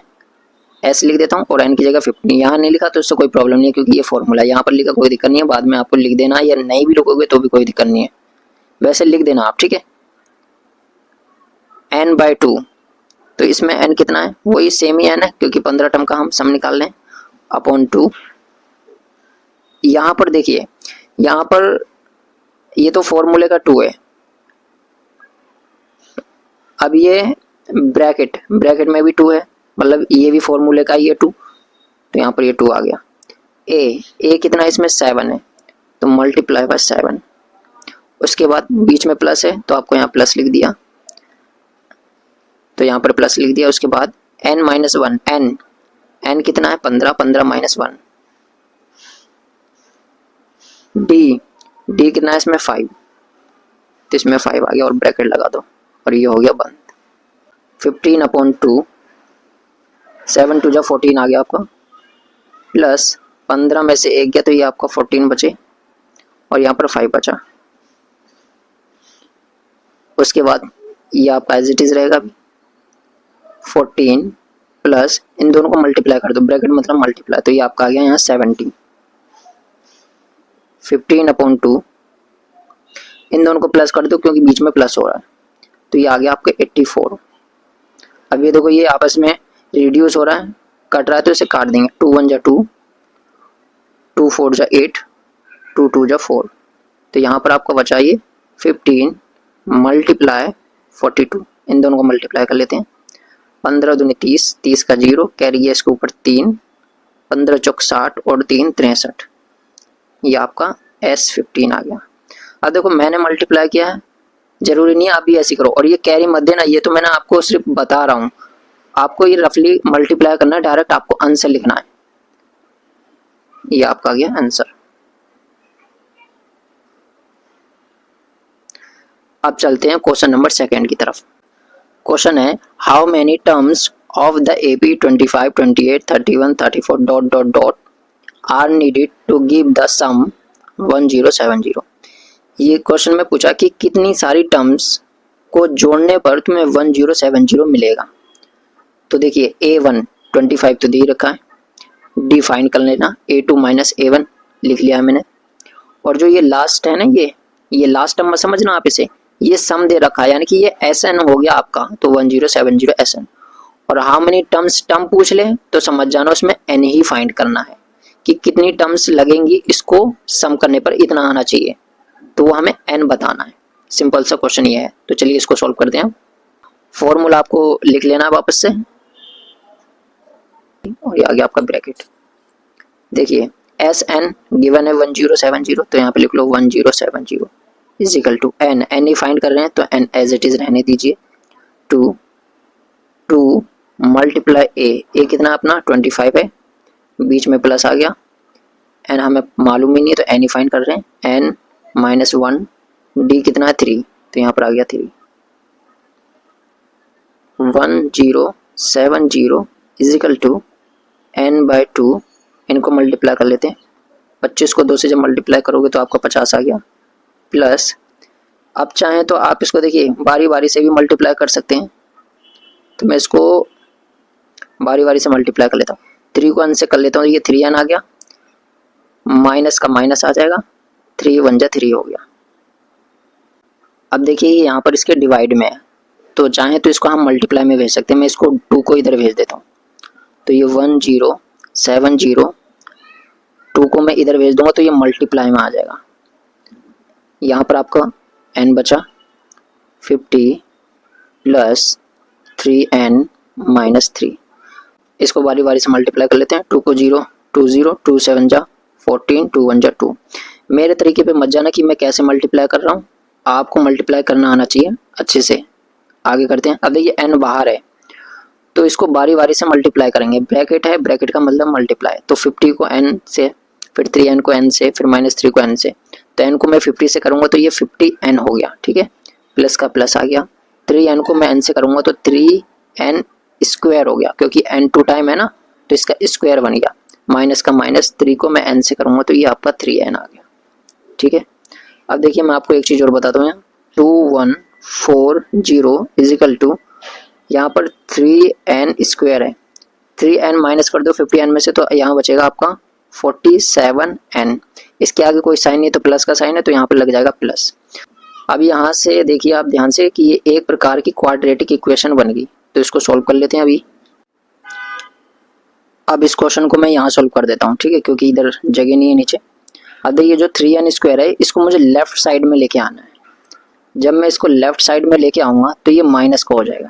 S लिख देता हूँ, और n की जगह 15। यहाँ नहीं लिखा तो उससे कोई प्रॉब्लम नहीं है, क्योंकि ये फॉर्मूला यहाँ पर लिखा कोई दिक्कत नहीं है, बाद में आपको लिख देना, या नहीं भी लिखोगे तो भी कोई दिक्कत नहीं है, वैसे लिख देना आप, ठीक है। n/2, तो इसमें n कितना है, वही सेम ही n है, क्योंकि 15 टर्म का हम सम निकाल लें, अपॉन 2। यहाँ पर देखिए, यहाँ पर ये तो फॉर्मूले का 2 है। अब ये ब्रैकेट में भी 2 है, मतलब ये भी फॉर्मूले का ही है 2, तो यहाँ पर ये 2 आ गया। ए कितना इसमें 7 है, तो मल्टीप्लाई बाय 7। उसके बाद बीच में प्लस है, तो आपको यहाँ प्लस लिख दिया, तो यहाँ पर प्लस लिख दिया। उसके बाद n - 1, n कितना है 15, 15 - 1। d कितना है इसमें 5, तो इसमें 5 आ गया, और ब्रैकेट लगा दो, और ये हो गया बंद। 15/2, 7 2 जा 14 आ गया आपका, प्लस 15 में से 1 गया, तो ये आपका 14 बचे, और यहाँ पर 5 बचा। उसके बाद ये आपका एज इट इज रहेगा अभी 14 प्लस इन दोनों को मल्टीप्लाई कर दो, ब्रैकेट मतलब मल्टीप्लाई, तो ये आपका आ गया यहाँ 70, 15/2 इन दोनों को प्लस कर दो क्योंकि बीच में प्लस हो रहा है, तो ये आ गया आपके 84। अब ये देखो ये आपस में रिड्यूस हो रहा है, कट रहा है तो इसे काट देंगे, 2 1 जा 2, 2 4 जा 8, 2 2 जा 4, तो यहाँ पर आपको बचा ये 15 मल्टीप्लाई 42, इन दोनों को मल्टीप्लाई कर लेते हैं, 15 दूनी 30, 30 का 0 कैरी है इसके ऊपर 3, 15 चौक 60 और 3 63, ये आपका S15 आ गया। अब देखो मैंने मल्टीप्लाई किया है, जरूरी नहीं है आप भी ऐसे करो, और ये कैरी मत देना, ये तो मैंने आपको सिर्फ बता रहा हूँ, आपको ये रफली मल्टीप्लाई करना है, डायरेक्ट आपको आंसर लिखना है, ये आपका आ गया आंसर। अब चलते हैं क्वेश्चन नंबर 2 की तरफ। क्वेश्चन है how many terms of the AP 25 28 31 34 dot dot dot are needed to give the sum 1070। ये क्वेश्चन में पूछा कि कितनी सारी टर्म्स को जोड़ने पर तुम्हें 1070 मिलेगा। तो देखिए A1 25 तो दे रखा है, डिफाइन कर लेना, A2 माइनस A1 लिख लिया है मैंने, और जो ये लास्ट है ना, ये लास्ट टर्म समझना आप इसे, ये सम दे रखा है, यानी कि ये SN हो गया आपका, तो 1070 SN। और हाउ मेनी टर्म्स टर्म पूछ ले तो समझ जाना उसमें N ही फाइंड करना है कि कितनी टर्म्स लगेंगी, इसको सम करने पर इतना आना चाहिए, तो वो हमें N बताना है। सिंपल सा क्वेश्चन ये है, तो चलिए इसको सॉल्व करते हैं। फॉर्मूला आपको लिख लेना है वापस से, और ये आ गया आपका ब्रैकेट। देखिए SN गिवन है 1070, तो यहाँ पे लिख लो 1070 is equal to N, N ही फाइंड कर रहे हैं तो N एज इट इज रहने दीजिए, 2 मल्टीप्लाई A कितना अपना 25 है, बीच में प्लस आ गया, N हमें मालूम ही नहीं है तो N ही फाइंड कर रहे हैं, N माइनस 1, D कितना है 3, तो यहाँ पर आ गया 3, 1070 इज इक्वल टू N/2, इनको मल्टीप्लाई कर लेते हैं, 25 को 2 से जब मल्टीप्लाई करोगे तो आपका 50 आ गया, प्लस अब चाहें तो आप इसको देखिए बारी बारी से भी मल्टीप्लाई कर सकते हैं, तो मैं इसको बारी बारी से मल्टीप्लाई कर लेता हूँ, 3 को N से कर लेता हूँ, ये 3N आ गया, माइनस का माइनस आ जाएगा, 3 1 जा 3 हो गया। अब देखिए यहाँ पर इसके डिवाइड में है, तो चाहें तो इसको हम मल्टीप्लाई में भेज सकते हैं, मैं इसको 2 को इधर भेज देता हूँ, तो ये 1070, 2 को मैं इधर भेज दूंगा तो ये मल्टीप्लाई में आ जाएगा, यहाँ पर आपका N बचा 50 प्लस 3N माइनस 3, इसको बारी बारी से मल्टीप्लाई कर लेते हैं, 2 को 0 2 0 2 7 जा 14 2 1 जा 2। मेरे तरीके पे मत जाना कि मैं कैसे मल्टीप्लाई कर रहा हूँ, आपको मल्टीप्लाई करना आना चाहिए अच्छे से। आगे करते हैं। अब देखिए N बाहर है तो इसको बारी बारी से मल्टीप्लाई करेंगे, ब्रैकेट है, ब्रैकेट का मतलब मल्टीप्लाई, तो 50 को N से, फिर 3N को N से, फिर माइनस 3 को N से, तो N को मैं 50 से करूँगा तो ये 50N हो गया, ठीक है, प्लस का प्लस आ गया, 3N को मैं N से करूँगा तो 3N स्क्वायर हो गया, क्योंकि N 2 टाइम है ना तो इसका स्क्वायर बन गया, माइनस का माइनस, 3 को मैं N से करूँगा तो ये आपका 3N आ गया, ठीक है। अब देखिए मैं आपको एक चीज़ और बताता हूँ, यहाँ 2140 इज इक्वल टू, यहाँ पर 3N स्क्वायर है, 3N माइनस कर दो 50N में से तो यहाँ बचेगा आपका 47N, इसके आगे कोई साइन नहीं तो प्लस का साइन है तो यहाँ पर लग जाएगा प्लस। अब यहाँ से देखिए आप ध्यान से कि ये एक प्रकार की क्वाड्रेटिक इक्वेशन बन गई, तो इसको सॉल्व कर लेते हैं अभी। अब इस क्वेश्चन को मैं यहाँ सॉल्व कर देता हूँ, ठीक है, क्योंकि इधर जगह नहीं है नीचे। अब देखिए जो 3N स्क्वायर है इसको मुझे लेफ्ट साइड में लेके आना है, जब मैं इसको लेफ्ट साइड में लेके आऊँगा तो ये माइनस का हो जाएगा।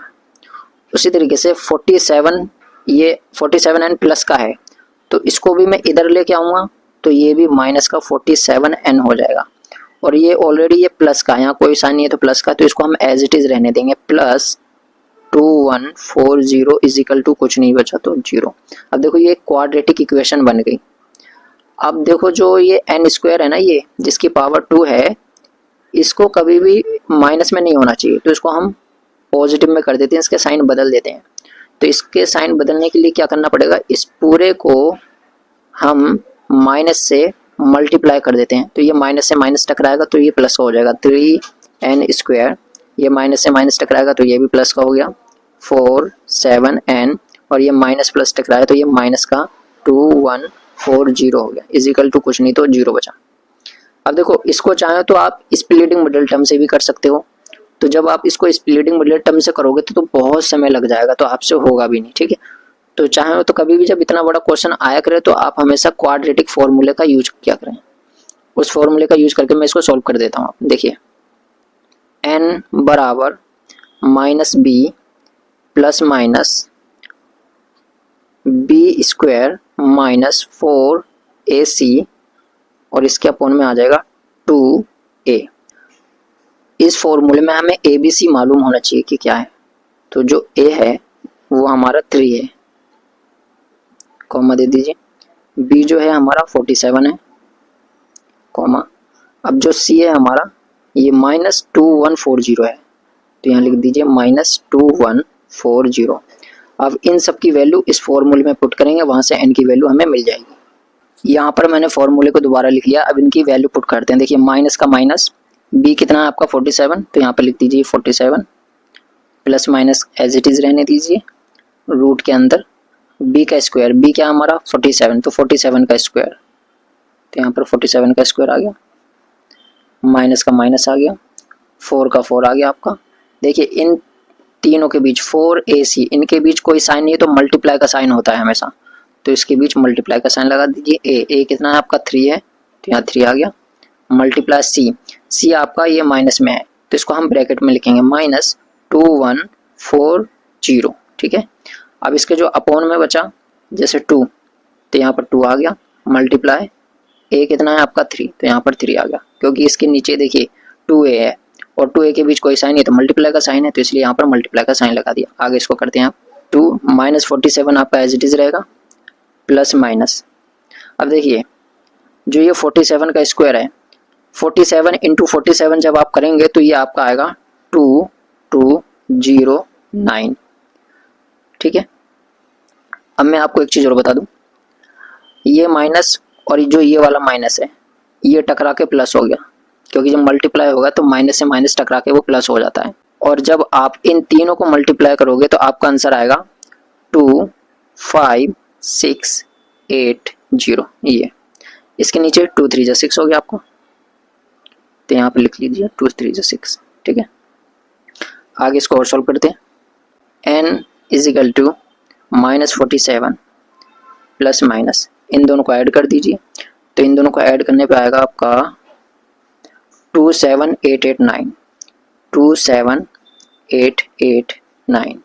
उसी तरीके से 47, ये 47N प्लस का है तो इसको भी मैं इधर लेके आऊँगा तो ये भी माइनस का 47N हो जाएगा, और ये ऑलरेडी ये प्लस का, यहाँ कोई साइन नहीं है तो प्लस का, तो इसको हम एज इट इज रहने देंगे, प्लस 2140 इज इक्वल टू कुछ नहीं बचा तो 0। अब देखो ये क्वाड्रेटिक इक्वेशन बन गई। अब देखो जो ये n स्क्वायर है ना, ये जिसकी पावर 2 है, इसको कभी भी माइनस में नहीं होना चाहिए, तो इसको हम पॉजिटिव में कर देते हैं, इसके साइन बदल देते हैं। तो इसके साइन बदलने के लिए क्या करना पड़ेगा, इस पूरे को हम माइनस से मल्टीप्लाई कर देते हैं, तो ये माइनस से माइनस टकराएगा तो ये प्लस हो जाएगा, 3N स्क्वायर, ये माइनस से माइनस टकराएगा तो ये भी प्लस का हो गया 4 7 n, और ये माइनस प्लस टकराया तो ये माइनस का 2 1 4 0 हो गया, इजिकल टू कुछ नहीं तो 0 बचा। अब देखो इसको चाहे तो आप स्प्लिटिंग मिडिल टर्म से भी कर सकते हो, तो जब आप इसको स्प्लिटिंग मिडिल टर्म से करोगे तो बहुत समय लग जाएगा, तो आपसे होगा भी नहीं, ठीक है। तो चाहे तो कभी भी जब इतना बड़ा क्वेश्चन आया करे तो आप हमेशा क्वाड्रेटिक फॉर्मूले का यूज किया करें। उस फॉर्मूले का यूज करके मैं इसको सॉल्व कर देता हूँ। देखिए n बराबर minus B plus minus B square minus 4ac, और इसके अपोन में आ जाएगा 2a। इस फॉर्मूले में हमें ABC मालूम होना चाहिए कि क्या है, तो जो a है वो हमारा 3 है, कॉमा दे दीजिए। b जो है हमारा 47 है, कॉमा। अब जो c है हमारा ये माइनस 2140 है, तो यहाँ लिख दीजिए माइनस 2140। अब इन सब की वैल्यू इस फॉर्मूले में पुट करेंगे, वहाँ से n की वैल्यू हमें मिल जाएगी। यहाँ पर मैंने फॉर्मूले को दोबारा लिख लिया, अब इनकी वैल्यू पुट करते हैं। देखिए माइनस का माइनस, b कितना है आपका 47, तो यहाँ पर लिख दीजिए 47, plus minus as it is रहने दीजिए, रूट के अंदर b का स्क्वायर, b क्या हमारा 47, तो 47 का स्क्वायर, तो यहाँ पर 47 का स्क्वायर आ गया, माइनस का माइनस आ गया, 4 का 4 आ गया आपका। देखिए इन तीनों के बीच 4ac, इनके बीच कोई साइन नहीं है तो मल्टीप्लाई का साइन होता है हमेशा, तो इसके बीच मल्टीप्लाई का साइन लगा दीजिए। a कितना है आपका 3 है, तो यहाँ 3 आ गया, मल्टीप्लाई c आपका ये माइनस में है तो इसको हम ब्रैकेट में लिखेंगे माइनस 2140, ठीक है। अब इसके जो अपोन में बचा जैसे 2, तो यहाँ पर 2 आ गया, मल्टीप्लाई a कितना है आपका 3, तो यहाँ पर 3 आ गया, क्योंकि इसके नीचे देखिए 2a है और 2a के बीच कोई साइन नहीं तो मल्टीप्लाई का साइन है, तो इसलिए यहाँ पर मल्टीप्लाई का साइन लगा दिया। आगे इसको करते हैं आप 2 माइनस 47 आपका एज इट इज रहेगा, प्लस माइनस। अब देखिए जो ये 47 का स्क्वायर है, 47 इंटू 47 जब आप करेंगे तो ये आपका आएगा 2209, ठीक है। अब मैं आपको एक चीज़ और बता दूं, ये माइनस और जो ये वाला माइनस है ये टकरा के प्लस हो गया, क्योंकि जब मल्टीप्लाई होगा तो माइनस से माइनस टकरा के वो प्लस हो जाता है, और जब आप इन तीनों को मल्टीप्लाई करोगे तो आपका आंसर आएगा 25680। ये इसके नीचे 2 3 जा 6 हो गया आपको, तो यहाँ पे लिख लीजिए 2 3 जा 6, ठीक है। आगे इसको और सॉल्व करते हैं। n is equal to minus 47 plus minus, इन दोनों को ऐड कर दीजिए, तो इन दोनों को ऐड करने पे आएगा आपका 27889, 27889।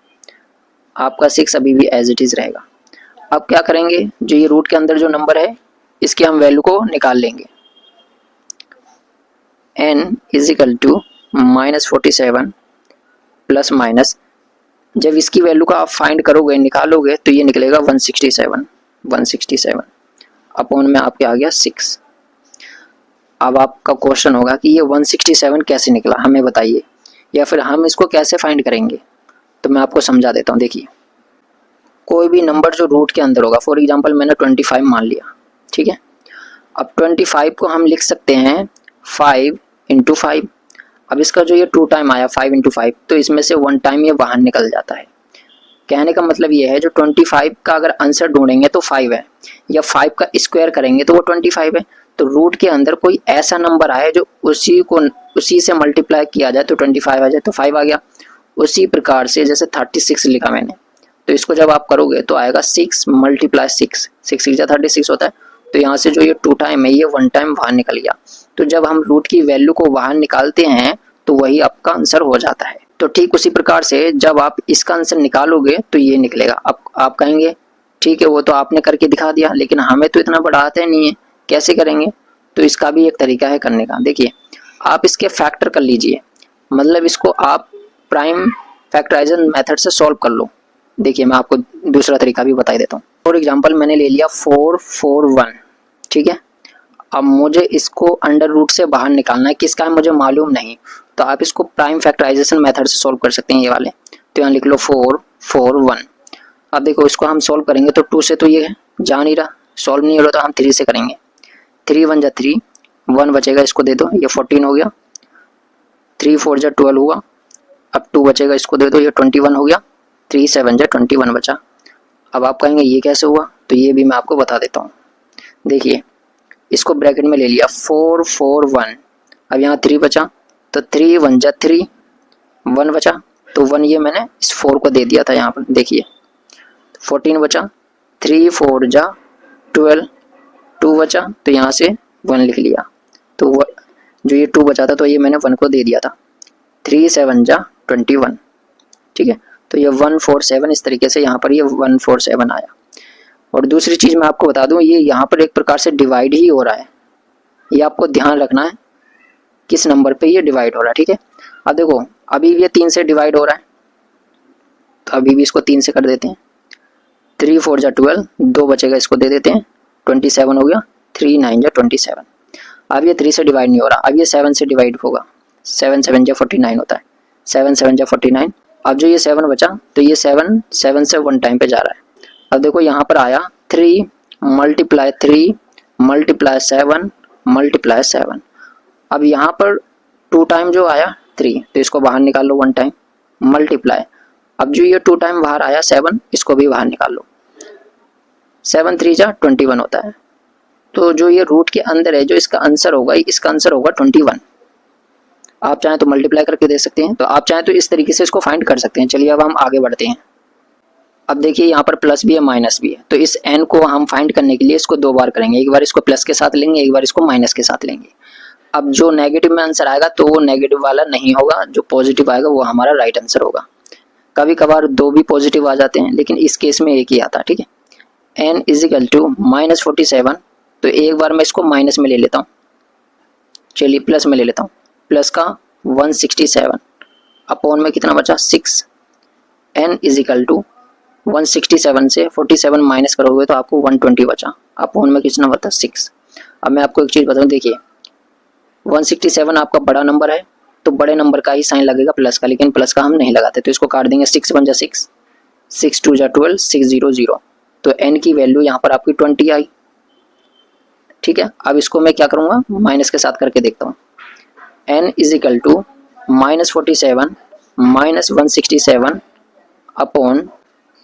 आपका 6 अभी भी एज इट इज़ रहेगा। अब क्या करेंगे, जो ये रूट के अंदर जो नंबर है इसकी हम वैल्यू को निकाल लेंगे। n is equal to minus 47 plus minus, जब इसकी वैल्यू का आप फाइंड करोगे निकालोगे तो ये निकलेगा 167 अपॉन में आपके आ गया 6। अब आपका क्वेश्चन होगा कि ये 167 कैसे निकला हमें बताइए, या फिर हम इसको कैसे फाइंड करेंगे, तो मैं आपको समझा देता हूँ। देखिए कोई भी नंबर जो रूट के अंदर होगा, फॉर एग्जांपल मैंने 25 मान लिया, ठीक है। अब 25 को हम लिख सकते हैं 5 इंटू 5। अब इसका जो ये 2 टाइम आया 5 इंटू 5, तो इसमें से 1 टाइम ये बाहर निकल जाता है। कहने का मतलब ये है जो 25 का अगर आंसर ढूंढेंगे तो 5 है, या 5 का स्क्वायर करेंगे तो वो 25 है। तो रूट के अंदर कोई ऐसा नंबर आए जो उसी से मल्टीप्लाई किया जाए तो 25 आ जाए, तो 5 आ गया। उसी प्रकार से जैसे 36 लिखा मैंने, तो इसको जब आप करोगे तो आएगा 6 मल्टीप्लाई 6, 6 6 36 होता है। तो यहाँ से जो ये 2 टाइम है ये 1 टाइम बाहर निकल गया। तो जब हम रूट की वैल्यू को बाहर निकालते हैं तो वही आपका आंसर हो जाता है। तो ठीक उसी प्रकार से जब आप इसका आंसर निकालोगे तो ये निकलेगा। अब आप कहेंगे ठीक है वो तो आपने करके दिखा दिया, लेकिन हमें तो इतना बड़ा आता नहीं है, कैसे करेंगे? तो इसका भी एक तरीका है करने का। देखिए आप इसके फैक्टर कर लीजिए, मतलब इसको आप प्राइम फैक्टराइजेशन मेथड से सॉल्व कर लो। देखिए मैं आपको दूसरा तरीका भी बता देता हूँ। फॉर एग्जांपल मैंने ले लिया 441, ठीक है। अब मुझे इसको अंडर रूट से बाहर निकालना है, किसका है मुझे मालूम नहीं, तो आप इसको प्राइम फैक्टराइजेशन मेथड से सॉल्व कर सकते हैं ये वाले। तो यहाँ लिख लो 441। अब देखो इसको हम सॉल्व करेंगे तो 2 से तो ये जा नहीं रहा, सॉल्व नहीं हो रहा, तो हम 3 से करेंगे। 3 1 जा 3, 1 बचेगा, इसको दे दो, ये 14 हो गया। 3 4 जा 12 हुआ, अब 2 बचेगा, इसको दे दो, ये 21 हो गया, 3 7 जा 21 बचा। अब आप कहेंगे ये कैसे हुआ, तो ये भी मैं आपको बता देता हूँ। देखिए इसको ब्रैकेट में ले लिया 4 4 1, अब यहाँ 3 बचा, तो 3 1 जा 3, 1 बचा, तो 1 ये मैंने इस 4 को दे दिया था यहाँ पर। देखिए 14 बचा, 3 4 जा 12, 2 बचा, तो यहाँ से 1 लिख लिया, तो जो ये 2 बचा था तो ये मैंने 1 को दे दिया था। 3 7 जा 21, ठीक है, तो ये 147 इस तरीके से यहाँ पर ये 147 आया। और दूसरी चीज़ मैं आपको बता दूं, ये यहाँ पर एक प्रकार से डिवाइड ही हो रहा है, ये आपको ध्यान रखना है किस नंबर पे ये डिवाइड हो रहा है, ठीक है। अब देखो अभी भी ये 3 से डिवाइड हो रहा है, तो अभी भी इसको 3 से कर देते हैं। 3 4 जा 12, 2 बचेगा, इसको दे देते हैं, 27 हो गया, 3 9 जा 27। अब ये 3 से डिवाइड नहीं हो रहा, अब ये 7 से डिवाइड होगा, 7 7 जा 49 होता है, 7 7 जा 49। अब जो ये 7 बचा, तो ये 7 7 से 1 टाइम पे जा रहा है। अब देखो यहाँ पर आया 3 मल्टीप्लाई 3 मल्टीप्लाई 7 मल्टीप्लाई 7। अब यहाँ पर 2 टाइम जो आया 3, तो इसको बाहर निकाल लो 1 टाइम, मल्टीप्लाई, अब जो ये 2 टाइम बाहर आया 7, इसको भी बाहर निकाल लो, 7 3 जा 21 होता है। तो जो ये रूट के अंदर है, जो इसका आंसर होगा, इसका आंसर होगा 21। आप चाहें तो मल्टीप्लाई करके दे सकते हैं, तो आप चाहें तो इस तरीके से इसको फाइंड कर सकते हैं। चलिए अब हम आगे बढ़ते हैं। अब देखिए यहाँ पर प्लस भी है माइनस भी है, तो इस n को हम फाइंड करने के लिए इसको 2 बार करेंगे, एक बार इसको प्लस के साथ लेंगे, एक बार इसको माइनस के साथ लेंगे। अब जो नेगेटिव में आंसर आएगा तो वो नेगेटिव वाला नहीं होगा, जो पॉजिटिव आएगा वो हमारा राइट आंसर होगा। कभी कभार 2 भी पॉजिटिव आ जाते हैं, लेकिन इस केस में एक ही आता है, ठीक है। n इजिकल टू -47, तो एक बार मैं इसको माइनस में ले लेता हूँ, चलिए प्लस में ले लेता हूँ, प्लस का 167 अपॉन में कितना बचा 6। n इजिकल टू 167 से 47 माइनस करोगे तो आपको 120 बचा, अपॉन में कितना बचा 6। अब मैं आपको एक चीज़ बताऊँ, देखिए 167 आपका बड़ा नंबर है, तो बड़े नंबर का ही साइन लगेगा प्लस का, लेकिन प्लस का हम नहीं लगाते, तो इसको काट देंगे, 6 1 जा 6, 6 2 जा 12, 6 0 0, तो n की वैल्यू यहाँ पर आपकी 20 आई, ठीक है। अब इसको मैं क्या करूँगा, माइनस के साथ करके देखता हूँ। n इजिकल टू -47 -167 अपॉन,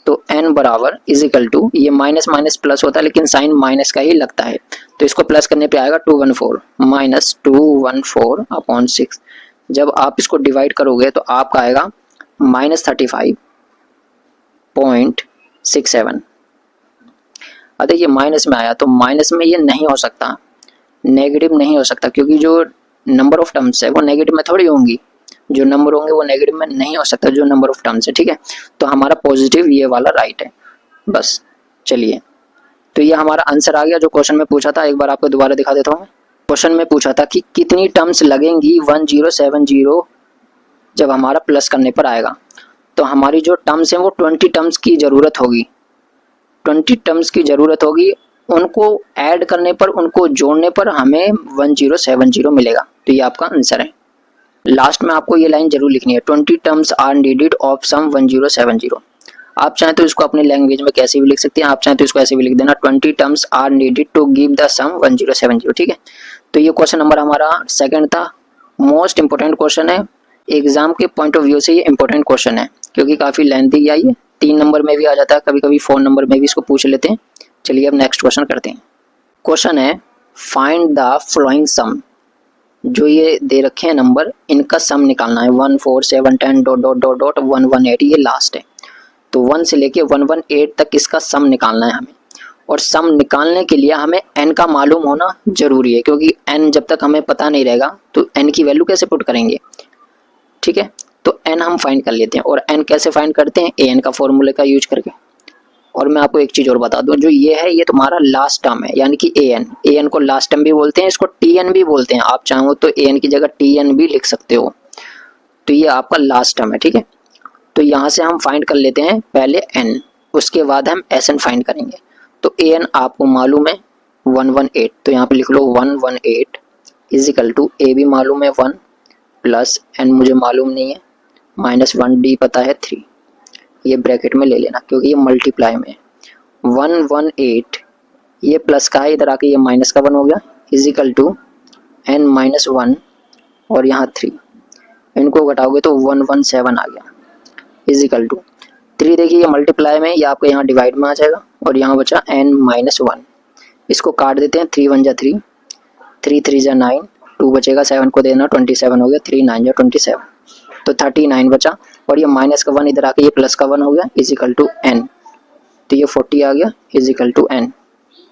तो n बराबर इजिकल टू, ये माइनस माइनस प्लस होता है, लेकिन साइन माइनस का ही लगता है, तो इसको प्लस करने पे आएगा 214 -214 अपॉन 6। जब आप इसको डिवाइड करोगे तो आपका आएगा -35.67। अब देखिए माइनस में आया, तो माइनस में ये नहीं हो सकता, नेगेटिव नहीं हो सकता, क्योंकि जो नंबर ऑफ टर्म्स है वो नेगेटिव में थोड़ी होंगी, जो नंबर होंगे वो नेगेटिव में नहीं हो सकता, जो नंबर ऑफ टर्म्स है, ठीक है। तो हमारा पॉजिटिव ये वाला राइट है, बस। चलिए तो ये हमारा आंसर आ गया जो क्वेश्चन में पूछा था। एक बार आपको दोबारा दिखा देता हूँ। क्वेश्चन में पूछा था कि कितनी टर्म्स लगेंगी 1070 जब हमारा प्लस करने पर आएगा, तो हमारी जो टर्म्स हैं वो 20 टर्म्स की ज़रूरत होगी, 20 टर्म्स की ज़रूरत होगी। उनको ऐड करने पर, उनको जोड़ने पर हमें 1070 मिलेगा, तो ये आपका आंसर है। लास्ट में आपको ये लाइन जरूर लिखनी है, 20 terms are needed of some 1070। आप चाहें तो इसको अपनी लैंग्वेज में कैसे भी लिख सकते हैं, आप चाहें तो इसको ऐसे भी लिख देना, 20 terms are needed to give the sum 1070, ठीक है। तो ये क्वेश्चन नंबर हमारा सेकंड था, मोस्ट इंपॉर्टेंट क्वेश्चन है, एग्जाम के पॉइंट ऑफ व्यू से ये इंपॉर्टेंट क्वेश्चन है, क्योंकि काफ़ी लेंथी है, ये 3 नंबर में भी आ जाता है, कभी कभी 4 नंबर में भी इसको पूछ लेते हैं। चलिए अब नेक्स्ट क्वेश्चन करते हैं। क्वेश्चन है फाइंड द फ्लोइंग सम, जो ये दे रखे हैं नंबर, इनका सम निकालना है। 1 4 7 10 डॉट डॉट डॉट डॉट 118, ये लास्ट है, तो 1 से लेके 118 तक इसका सम निकालना है हमें। और सम निकालने के लिए हमें n का मालूम होना जरूरी है, क्योंकि n जब तक हमें पता नहीं रहेगा तो n की वैल्यू कैसे पुट करेंगे, ठीक है। तो n हम फाइंड कर लेते हैं, और n कैसे फाइंड करते हैं, an का फॉर्मूले का यूज करके। और मैं आपको एक चीज़ और बता दूं, जो ये है ये तुम्हारा लास्ट टर्म है, यानी कि an को लास्ट टर्म भी बोलते हैं, इसको tn भी बोलते हैं, आप चाहो तो an की जगह tn भी लिख सकते हो। तो ये आपका लास्ट टर्म है, ठीक है। तो यहाँ से हम फाइंड कर लेते हैं पहले n, उसके बाद हम sn फाइंड करेंगे। तो an आपको मालूम है 118, तो यहाँ पे लिख लो 118 इजिकल टू a भी मालूम है 1 प्लस n मुझे मालूम नहीं है -1d पता है 3, ये ब्रैकेट में ले लेना क्योंकि ये मल्टीप्लाई में 118, ये प्लस का है, इधर आके ये माइनस का 1 हो गया, इजिकल टू n -1 और यहाँ 3, इनको घटाओगे तो 117 आ गया इजिकल टू 3। देखिए ये मल्टीप्लाई में, ये आपका यहाँ डिवाइड में आ जाएगा और यहाँ बचा n-1। इसको काट देते हैं, 3 1 जा 3, 3 3 जा 9, 2 बचेगा, 7 को देना 27 हो गया, 3 9 जा 27, तो 39 बचा। और ये माइनस का 1 इधर आके ये प्लस का 1 हो गया इजिकल टू n, तो ये 40 आ गया इजिकल टू n।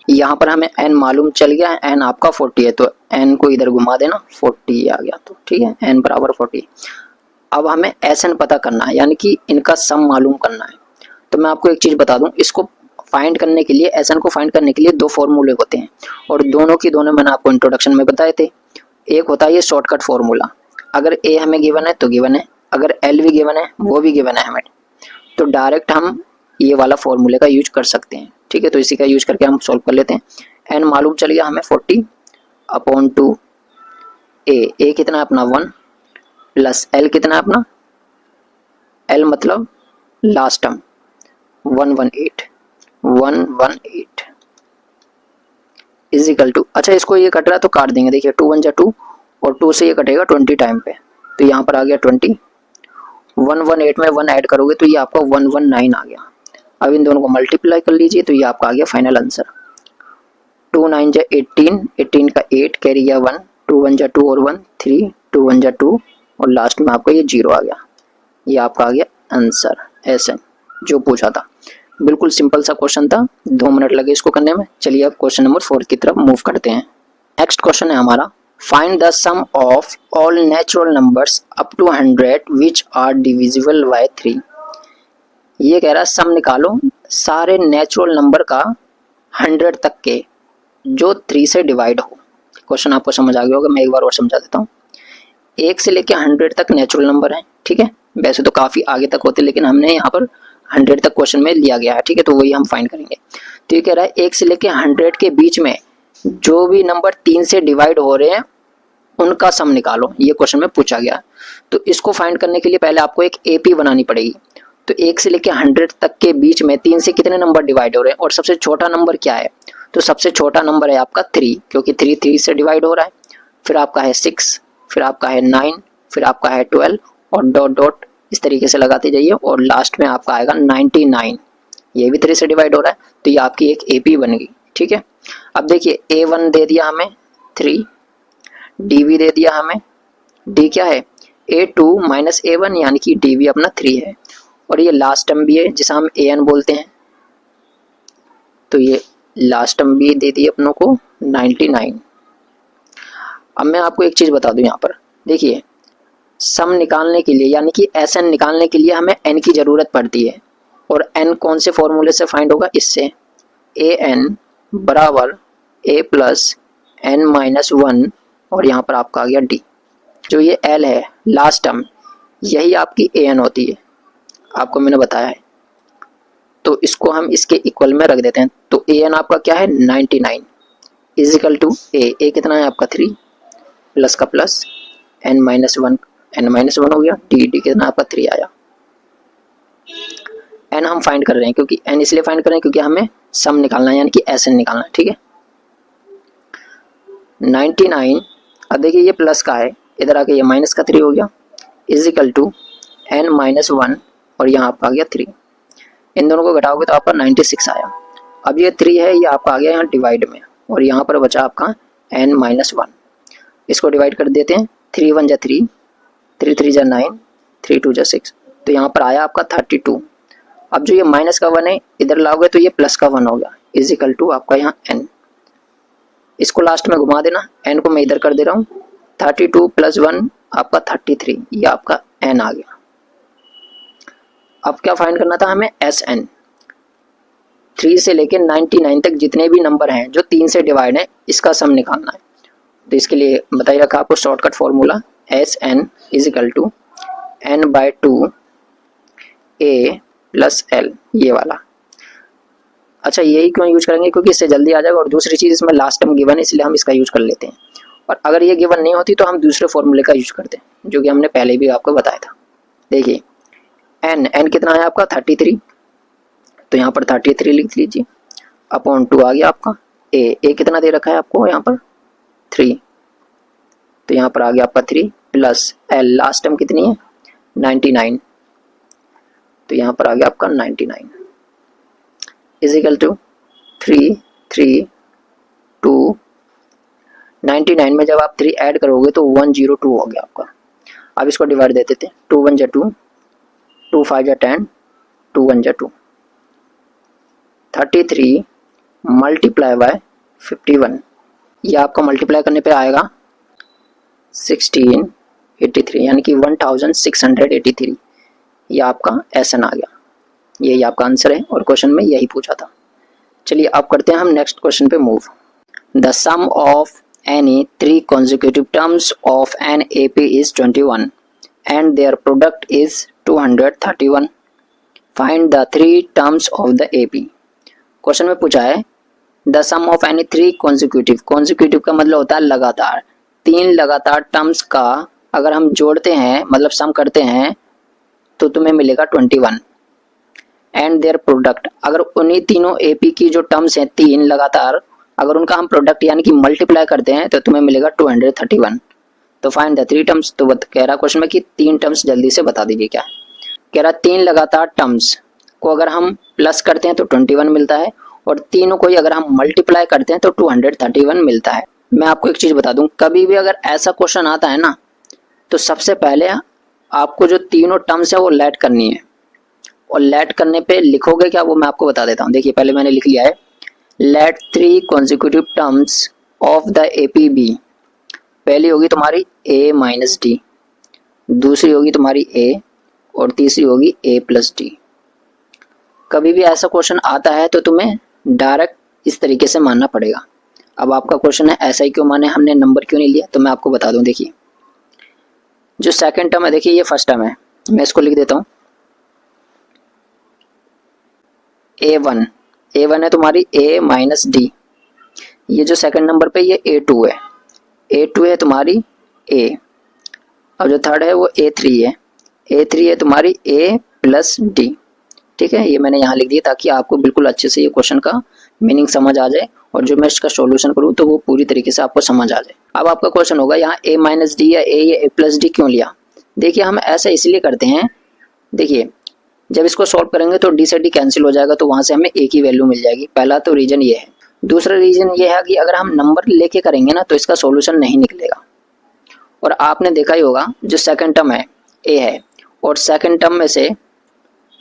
यहाँ पर हमें n मालूम चल गया है, n आपका 40 है, तो n को इधर घुमा देना, 40 आ गया, तो ठीक है n बराबर 40। अब हमें Sn पता करना है, यानी कि इनका सम मालूम करना है। तो मैं आपको एक चीज़ बता दूं, इसको फाइंड करने के लिए, Sn को फाइंड करने के लिए 2 फॉर्मूले होते हैं और दोनों मैंने आपको इंट्रोडक्शन में बताए थे। एक होता है ये शॉर्टकट फॉर्मूला, अगर a हमें गिवन है तो गिवन है, अगर l भी गिवन है वो भी गिवन है हमें, तो डायरेक्ट हम ये वाला फॉर्मूले का यूज कर सकते हैं। ठीक है, तो इसी का यूज करके हम सॉल्व कर लेते हैं। n मालूम चल गया हमें 40/2 a कितना है अपना 1 प्लस l कितना है अपना, l मतलब लास्ट टर्म 118 इजिकल टू, अच्छा इसको ये कट रहा है तो काट देंगे, देखिए 2 1 जा 2 और 2 से ये कटेगा 20 टाइम पे, तो यहाँ पर आ गया 20, 118 में 1 ऐड करोगे तो ये आपका 119 आ गया। अब इन दोनों को मल्टीप्लाई कर लीजिए तो ये आपका आ गया फाइनल आंसर। 2 9 जा 18, 18 का 8 कैरी गया 1, 2 1 जा 2 और 1 3, 2 1 जा 2 और लास्ट में आपका ये 0 आ गया। ये आपका आ गया आंसर Sn जो पूछा था। बिल्कुल सिंपल सा क्वेश्चन था, 2 मिनट लगे इसको करने में। चलिए अब क्वेश्चन नंबर 4 की तरफ मूव करते हैं। नेक्स्ट क्वेश्चन है हमारा, find the sum of all natural numbers up to 100 which are divisible by 3। ये कह रहा है सम निकालो सारे नेचुरल नंबर का 100 तक के जो 3 से डिवाइड हो। क्वेश्चन आपको समझ आ गया होगा, मैं एक बार और समझा देता हूँ। 1 से लेकर 100 तक नेचुरल नंबर है, ठीक है, वैसे तो काफ़ी आगे तक होते लेकिन हमने यहाँ पर 100 तक क्वेश्चन में लिया गया है, ठीक है, तो वही हम फाइंड करेंगे। तो ये कह रहा है 1 से लेकर 100 के बीच में जो भी नंबर 3 से डिवाइड हो रहे हैं उनका सम निकालो, ये क्वेश्चन में पूछा गया। तो इसको फाइंड करने के लिए पहले आपको एक AP बनानी पड़ेगी। तो 1 से लेकर 100 तक के बीच में 3 से कितने नंबर डिवाइड हो रहे हैं और सबसे छोटा नंबर क्या है, तो सबसे छोटा नंबर है आपका 3, क्योंकि 3 से डिवाइड हो रहा है। फिर आपका है 6, फिर आपका है 9, फिर आपका है 12 और डॉट डॉट इस तरीके से लगाते जाइए और लास्ट में आपका आएगा 99, ये भी 3 से डिवाइड हो रहा है, तो ये आपकी एक AP बन गई। ठीक है, अब देखिए A1 दे दिया हमें 3, D भी दे दिया हमें, D क्या है A2 माइनस A1 यानी कि D भी अपना 3 है, और ये लास्ट टर्म भी है जिसे हम AN बोलते हैं, तो ये लास्ट टर्म भी दे दी अपनों को 99। अब मैं आपको एक चीज़ बता दूं, यहाँ पर देखिए सम निकालने के लिए यानी कि Sn निकालने के लिए हमें n की ज़रूरत पड़ती है, और n कौन से फॉर्मूले से फाइंड होगा, इससे an बराबर a प्लस n-1 और यहाँ पर आपका आ गया d। जो ये l है लास्ट टर्म, यही आपकी an होती है, आपको मैंने बताया है, तो इसको हम इसके इक्वल में रख देते हैं। तो an आपका क्या है 99 इजिकल टू a कितना है आपका 3 प्लस का प्लस n-1 हो गया, d कितना आपका 3 आया। n हम फाइंड कर रहे हैं क्योंकि n इसलिए फाइंड कर रहे हैं क्योंकि हमें सम निकालना है यानी कि Sn निकालना है। ठीक है, 99, अब देखिए ये प्लस का है, इधर आके ये माइनस का 3 हो गया इजिकल टू n-1 और यहाँ आपका आ गया 3। इन दोनों को घटाओगे तो आपका 96 आया। अब ये 3 है, ये आपका आ गया यहाँ डिवाइड में और यहाँ पर बचा आपका n-1। इसको डिवाइड कर देते हैं, 3 1 जा 3, 3 3 जा 9, 3 2 जा 6, तो यहाँ पर आया आपका 32। अब जो ये माइनस का 1 है इधर लाओगे तो ये प्लस का 1 हो गया इजिकल टू आपका यहाँ n। इसको लास्ट में घुमा देना, n को मैं इधर कर दे रहा हूँ, 32 प्लस 1 आपका 33, ये आपका n आ गया। अब क्या फाइंड करना था हमें Sn, 3 से लेकर 99 तक जितने भी नंबर हैं जो 3 से डिवाइड हैं इसका सम निकालना है। तो इसके लिए बताइए रखा आपको shortcut formula Sn is equal to n/2 a plus l, ये वाला। अच्छा यही क्यों यूज करेंगे, क्योंकि इससे जल्दी आ जाएगा, और दूसरी चीज़ इसमें लास्ट टर्म गिवन है इसलिए हम इसका यूज कर लेते हैं, और अगर ये गिवन नहीं होती तो हम दूसरे फॉर्मूले का यूज करते हैं जो कि हमने पहले भी आपको बताया था। देखिए n कितना है आपका 33, तो यहाँ पर 33 लिख लीजिए, अपॉन 2 आ गया आपका a कितना दे रखा है आपको यहाँ पर 3, तो यहाँ पर आ गया आपका 3 प्लस एल लास्ट टर्म कितनी है 99, तो यहाँ पर आ गया आपका 99 इज इक्वल टू 3 3 2 99 में जब आप 3 ऐड करोगे तो 102 हो गया आपका। अब इसको डिवाइड देते थे 2 1 जा 2, 2 5 जा 10, 2 1 जा 2, 33 मल्टीप्लाई बाय 51, ये आपका मल्टीप्लाई करने पे आएगा 1683 यानी कि 1683, ये आपका एसएन आ गया। यही आपका आंसर है और क्वेश्चन में यही पूछा था। चलिए अब करते हैं हम नेक्स्ट क्वेश्चन पे move. The sum of any 3 consecutive terms of an AP is 21 and their product is 231. Find the 3 terms of the AP. Question में पूछा है the sum of any 3 consecutive का मतलब होता है लगातार, 3 लगातार टर्म्स का अगर हम जोड़ते हैं मतलब सम करते हैं तो तुम्हें मिलेगा 21 एंड देयर प्रोडक्ट, अगर उन्हीं तीनों एपी की जो टर्म्स हैं 3 लगातार अगर उनका हम प्रोडक्ट यानी कि मल्टीप्लाई करते हैं तो तुम्हें मिलेगा 231। तो फाइंड द 3 टर्म्स, तो कह रहा क्वेश्चन में कि 3 टर्म्स जल्दी से बता दीजिए क्या है। कह रहा 3 लगातार टर्म्स को अगर हम प्लस करते हैं तो 21 मिलता है और तीनों को ही अगर हम मल्टीप्लाई करते हैं तो 231 मिलता है। मैं आपको एक चीज बता दूं, कभी भी अगर ऐसा क्वेश्चन आता है ना तो सबसे पहले आपको जो तीनों टर्म्स है वो लेट करनी है और लेट करने पे लिखोगे क्या वो मैं आपको बता देता हूँ। देखिए पहले मैंने लिख लिया है late 3 consecutive terms of the APB। पहली होगी तुम्हारी A माइनस D, दूसरी होगी तुम्हारी A और तीसरी होगी A प्लस D। कभी भी ऐसा क्वेश्चन आता है तो तुम्हें डायरेक्ट इस तरीके से मानना पड़ेगा। अब आपका क्वेश्चन है ऐसा ही क्यों माने, हमने नंबर क्यों नहीं लिया, तो मैं आपको बता दूं। देखिए जो सेकंड टर्म है, देखिए ये फर्स्ट टर्म है, मैं इसको लिख देता हूँ A1 है तुम्हारी A माइनस D। ये जो सेकंड नंबर पे ये A2 है, A2 है तुम्हारी A और जो थर्ड है वो A3 है, A3 है तुम्हारी A प्लस D। ठीक है, ये मैंने यहाँ लिख दिया ताकि आपको बिल्कुल अच्छे से ये क्वेश्चन का मीनिंग समझ आ जाए और जो मैं इसका सॉल्यूशन करूँ तो वो पूरी तरीके से आपको समझ आ जाए। अब आपका क्वेश्चन होगा यहाँ A माइनस D या A प्लस D क्यों लिया। देखिए हम ऐसा इसलिए करते हैं, देखिए जब इसको सॉल्व करेंगे तो D से D कैंसिल हो जाएगा तो वहां से हमें A की वैल्यू मिल जाएगी। पहला तो रीजन ये है। दूसरा रीजन ये है कि अगर हम नंबर लेके करेंगे ना तो इसका सॉल्यूशन नहीं निकलेगा। और आपने देखा ही होगा जो सेकंड टर्म है A है और सेकंड टर्म में से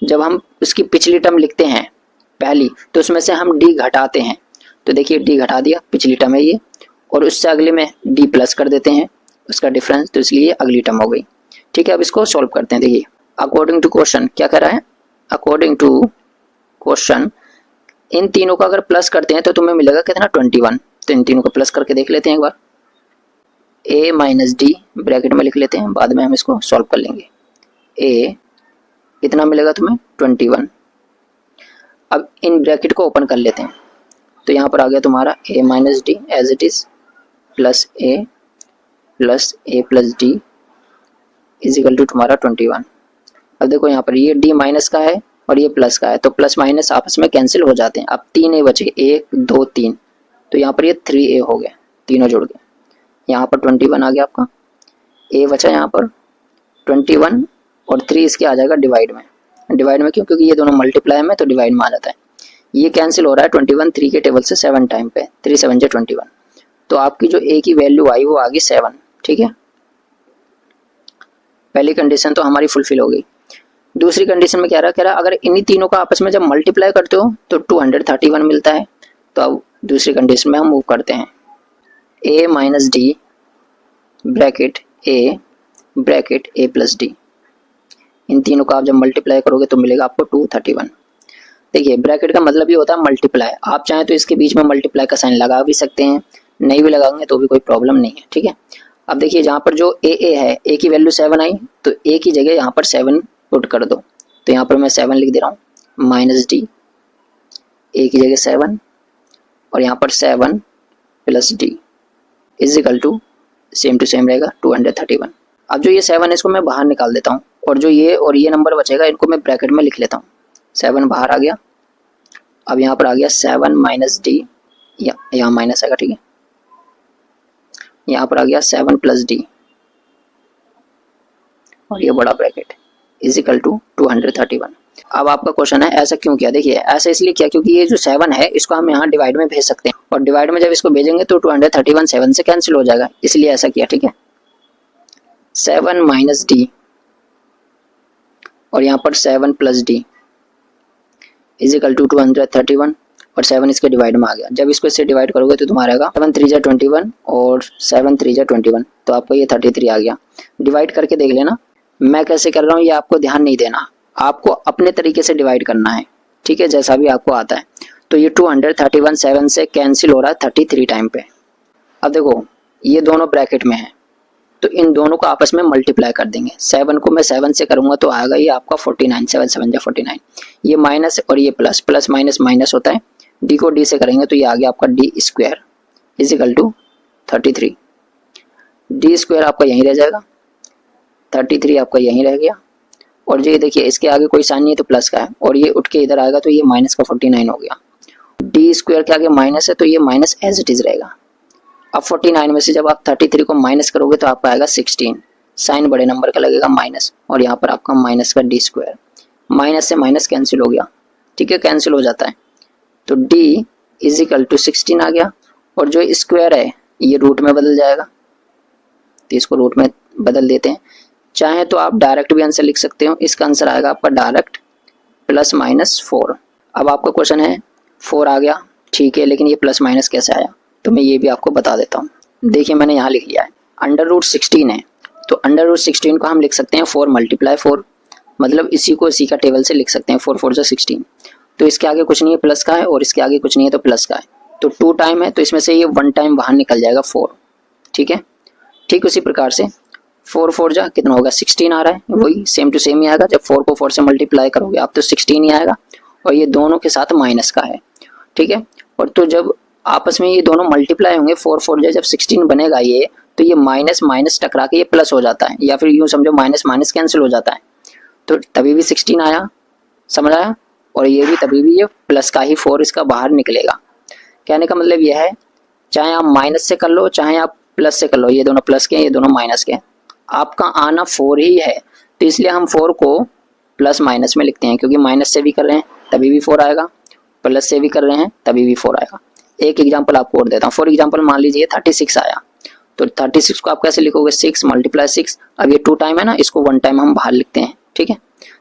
जब हम उसकी पिछली टर्म लिखते हैं पहली तो उसमें से हम D घटाते हैं, तो देखिए D घटा दिया, पिछली टर्म है ये, और उससे अगले में D प्लस कर देते हैं उसका डिफरेंस, तो इसलिए अगली टर्म हो गई। ठीक है, अब इसको सॉल्व करते हैं। देखिए अकॉर्डिंग टू क्वेश्चन क्या कह रहा है, अकॉर्डिंग टू क्वेश्चन इन तीनों का अगर प्लस करते हैं तो तुम्हें मिलेगा कितना 21। तो इन तीनों को प्लस करके देख लेते हैं एक बार। A माइनस D ब्रैकेट में लिख लेते हैं, बाद में हम इसको सॉल्व कर लेंगे। A कितना मिलेगा तुम्हें 21। अब इन ब्रैकेट को ओपन कर लेते हैं तो यहाँ पर आ गया तुम्हारा A minus D as it is plus A plus D is equal to तुम्हारा 21। अब देखो यहाँ पर ये D माइनस का है और ये प्लस का है तो प्लस माइनस आपस में कैंसिल हो जाते हैं। अब 3 A बचे, 1 2 3, तो यहाँ पर ये 3A हो गया, तीनों जुड़ गए। यहाँ पर 21 आ गया आपका, A बचा यहाँ पर 21 और 3 इसके आ जाएगा डिवाइड में। डिवाइड में क्यों, क्योंकि ये दोनों मल्टीप्लाई में तो डिवाइड में आ जाता है। ये कैंसिल हो रहा है 21 3 के टेबल से 7 टाइम पे, 3 7 जा 21, तो आपकी जो A की वैल्यू आई वो आ गई 7। ठीक है, पहली कंडीशन तो हमारी फुलफिल हो गई। दूसरी कंडीशन में क्या रहा, अगर इन्हीं तीनों का आपस में जब मल्टीप्लाई करते हो तो 231 मिलता है। तो अब दूसरी कंडीशन में हम मूव करते हैं। A minus D bracket A plus D, इन तीनों का आप जब मल्टीप्लाई करोगे तो मिलेगा आपको 231। देखिए ब्रैकेट का मतलब ये होता है मल्टीप्लाई, आप चाहें तो इसके बीच में मल्टीप्लाई का साइन लगा भी सकते हैं, नहीं भी लगाएंगे तो भी कोई प्रॉब्लम नहीं है। ठीक है, अब देखिए जहाँ पर जो A है, A की वैल्यू 7 आई तो A की जगह यहाँ पर 7 पुट कर दो, तो यहाँ पर मैं 7 लिख दे रहा हूँ माइनस D, A की जगह 7 और यहाँ पर 7 plus D is equal to same to same रहेगा 231। अब जो ये 7 है इसको मैं बाहर निकाल देता हूँ और जो ये और ये नंबर बचेगा इनको मैं ब्रैकेट में लिख लेता हूँ। 7 बाहर आ गया, अब यहाँ पर आ गया 7 माइनस D, यहाँ माइनस आएगा। ठीक है, यहाँ पर आ गया 7 प्लस डी और ये बड़ा ब्रैकेट इज इक्वल टू 231। अब आपका क्वेश्चन है ऐसा क्यों किया? देखिए ऐसा इसलिए किया क्योंकि ये जो 7 है इसको हम यहाँ डिवाइड में भेज सकते हैं और डिवाइड में जब इसको भेजेंगे तो 231 7 से कैंसिल हो जाएगा, इसलिए ऐसा किया। ठीक है, 7 माइनस डी और यहाँ पर 7 plus D is equal to 231 और 7 इसके डिवाइड में आ गया। जब इसको इससे डिवाइड करोगे तो तुम्हारा आएगा 7 3 जा 21 और 7 3 जा 21, तो आपको ये 33 आ गया। डिवाइड करके देख लेना, मैं कैसे कर रहा हूँ ये आपको ध्यान नहीं देना, आपको अपने तरीके से डिवाइड करना है। ठीक है, जैसा भी आपको आता है। तो ये 231 7 से कैंसिल हो रहा है 33 टाइम पे। अब देखो ये दोनों ब्रैकेट में है तो इन दोनों को आपस में मल्टीप्लाई कर देंगे। 7 को मैं 7 से करूंगा तो आएगा ये आपका 49, 7 7 जा 49। ये माइनस और ये प्लस, प्लस माइनस माइनस होता है। डी को डी से करेंगे तो ये आ गया आपका D square is equal to 33। D square आपका यहीं रह जाएगा, 33 आपका यहीं रह गया और ये देखिए इसके आगे कोई साइन नहीं है तो प्लस का है और ये उठ के इधर आएगा तो ये माइनस का 49 हो गया। डी स्क्वायर के आगे माइनस है तो ये माइनस एज इट इज रहेगा। अब 49 में से जब आप 33 को माइनस करोगे तो आपका आएगा 16, साइन बड़े नंबर का लगेगा माइनस और यहाँ पर आपका माइनस का डी स्क्वायर, माइनस से माइनस कैंसिल हो गया। ठीक है, कैंसिल हो जाता है तो d इज इक्वल टू 16 आ गया और जो स्क्वायर है ये रूट में बदल जाएगा तो इसको रूट में बदल देते हैं। चाहे तो आप डायरेक्ट भी आंसर लिख सकते हो, इसका आंसर आएगा आपका डायरेक्ट प्लस माइनस 4। अब आपका क्वेश्चन है 4 आ गया, ठीक है, लेकिन ये प्लस माइनस कैसे आया तो मैं ये भी आपको बता देता हूँ। देखिए मैंने यहाँ लिख लिया है अंडर रूट 16 है तो अंडर रूट 16 को हम लिख सकते हैं 4 मल्टीप्लाई 4, मतलब इसी को इसी का टेबल से लिख सकते हैं 4 4 जा 16। तो इसके आगे कुछ नहीं है प्लस का है और इसके आगे कुछ नहीं है तो प्लस का है, तो 2 टाइम है तो इसमें से ये 1 टाइम बाहर निकल जाएगा 4। ठीक है, ठीक उसी प्रकार से 4 4 जा कितना होगा 16 आ रहा है, वही सेम टू सेम ही आएगा। जब 4 को 4 से मल्टीप्लाई करोगे आप तो 16 ही आएगा और ये दोनों के साथ माइनस का है। ठीक है, और तो जब आपस में ये दोनों मल्टीप्लाई होंगे 4 4 जा जब 16 बनेगा ये, तो ये माइनस माइनस टकरा के ये प्लस हो जाता है, या फिर यूँ समझो माइनस माइनस कैंसिल हो जाता है, तो तभी भी 16 आया, समझ आया। और ये भी तभी भी ये प्लस का ही 4 इसका बाहर निकलेगा। कहने का मतलब यह है चाहे आप माइनस से कर लो चाहे आप प्लस से कर लो, ये दोनों प्लस के ये दोनों माइनस के, आपका आना 4 ही है। तो इसलिए हम 4 को प्लस माइनस में लिखते हैं, क्योंकि माइनस से भी कर रहे हैं तभी भी 4 आएगा, प्लस से भी कर रहे हैं तभी भी 4 आएगा। एक एग्जाम्पल आपको और देता हूँ। फॉर एग्जाम्पल मान लीजिए 36 आया, तो 36 को आप कैसे लिखोगे 6 मल्टीप्लाई 6। अब ये 2 टाइम है ना, इसको 1 टाइम हम बाहर लिखते हैं। ठीक है,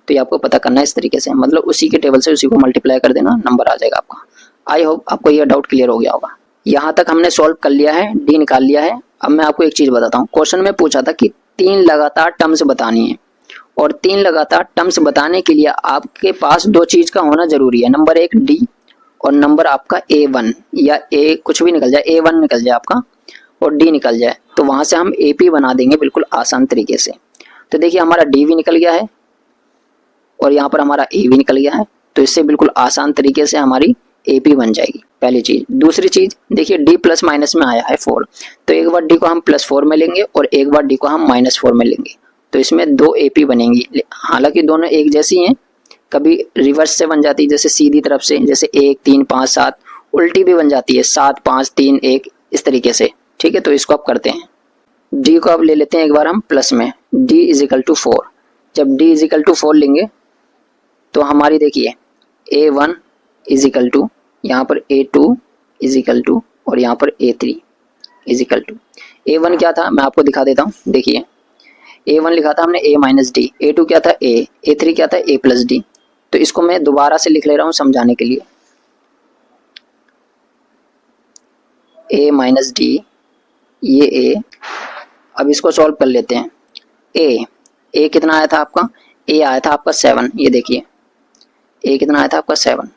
तो ये आपको पता करना है इस तरीके से, मतलब उसी के टेबल से उसी को मल्टीप्लाई कर देना, नंबर आ जाएगा आपका। आई होप आपको ये डाउट क्लियर हो गया होगा। यहाँ तक हमने सॉल्व कर लिया है, डी निकाल लिया है। अब मैं आपको एक चीज बताता हूँ। क्वेश्चन में पूछा था कि 3 लगातार टर्म्स बतानी है, और 3 लगातार टर्म्स बताने के लिए आपके पास 2 चीज का होना जरूरी है। नंबर 1 डी और नंबर आपका A1 या A कुछ भी निकल जाए, A1 निकल जाए आपका और D निकल जाए, तो वहां से हम AP बना देंगे बिल्कुल आसान तरीके से। तो देखिए हमारा D भी निकल गया है और यहाँ पर हमारा A भी निकल गया है, तो इससे बिल्कुल आसान तरीके से हमारी AP बन जाएगी, पहली चीज। दूसरी चीज देखिए D प्लस माइनस में आया है 4, तो एक बार D को हम +4 में लेंगे और एक बार D को हम -4 में लेंगे, तो इसमें 2 AP बनेंगी। हालांकि दोनों एक जैसी हैं, कभी रिवर्स से बन जाती है जैसे सीधी तरफ से, जैसे 1 3 5 7, उल्टी भी बन जाती है 7 5 3 1, इस तरीके से। ठीक है, तो इसको आप करते हैं। D को अब ले लेते हैं एक बार हम प्लस में, D = 4। जब D = 4 लेंगे तो हमारी देखिए A1 = यहाँ पर A2 = और यहाँ पर A3 = A1 क्या था मैं आपको दिखा देता हूँ। देखिए A1 लिखा था हमने A - D, A2 क्या था A, A3 क्या था A + D। तो इसको मैं दोबारा से लिख ले रहा हूँ समझाने के लिए। A - D, ये A। अब इसको सॉल्व कर लेते हैं। A कितना आया था आपका, A आया था आपका 7, ये देखिए A कितना आया था आपका 7,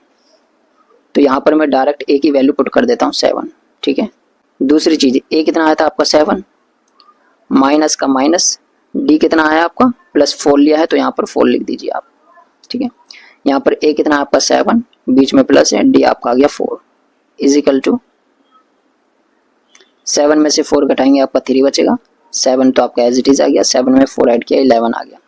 तो यहाँ पर मैं डायरेक्ट A की वैल्यू पुट कर देता हूँ 7। ठीक है, दूसरी चीज A कितना आया था आपका 7, माइनस का माइनस, D कितना आया आपका +4 लिया है तो यहाँ पर 4 लिख दीजिए आप। ठीक है, यहाँ पर A कितना आपका 7, बीच में प्लस है, D आपका आ गया 4 = 7 में से 4 घटाएंगे आपका 3 बचेगा, 7 तो आपका एज इट इज आ गया, 7 में 4 ऐड किया 11 आ गया।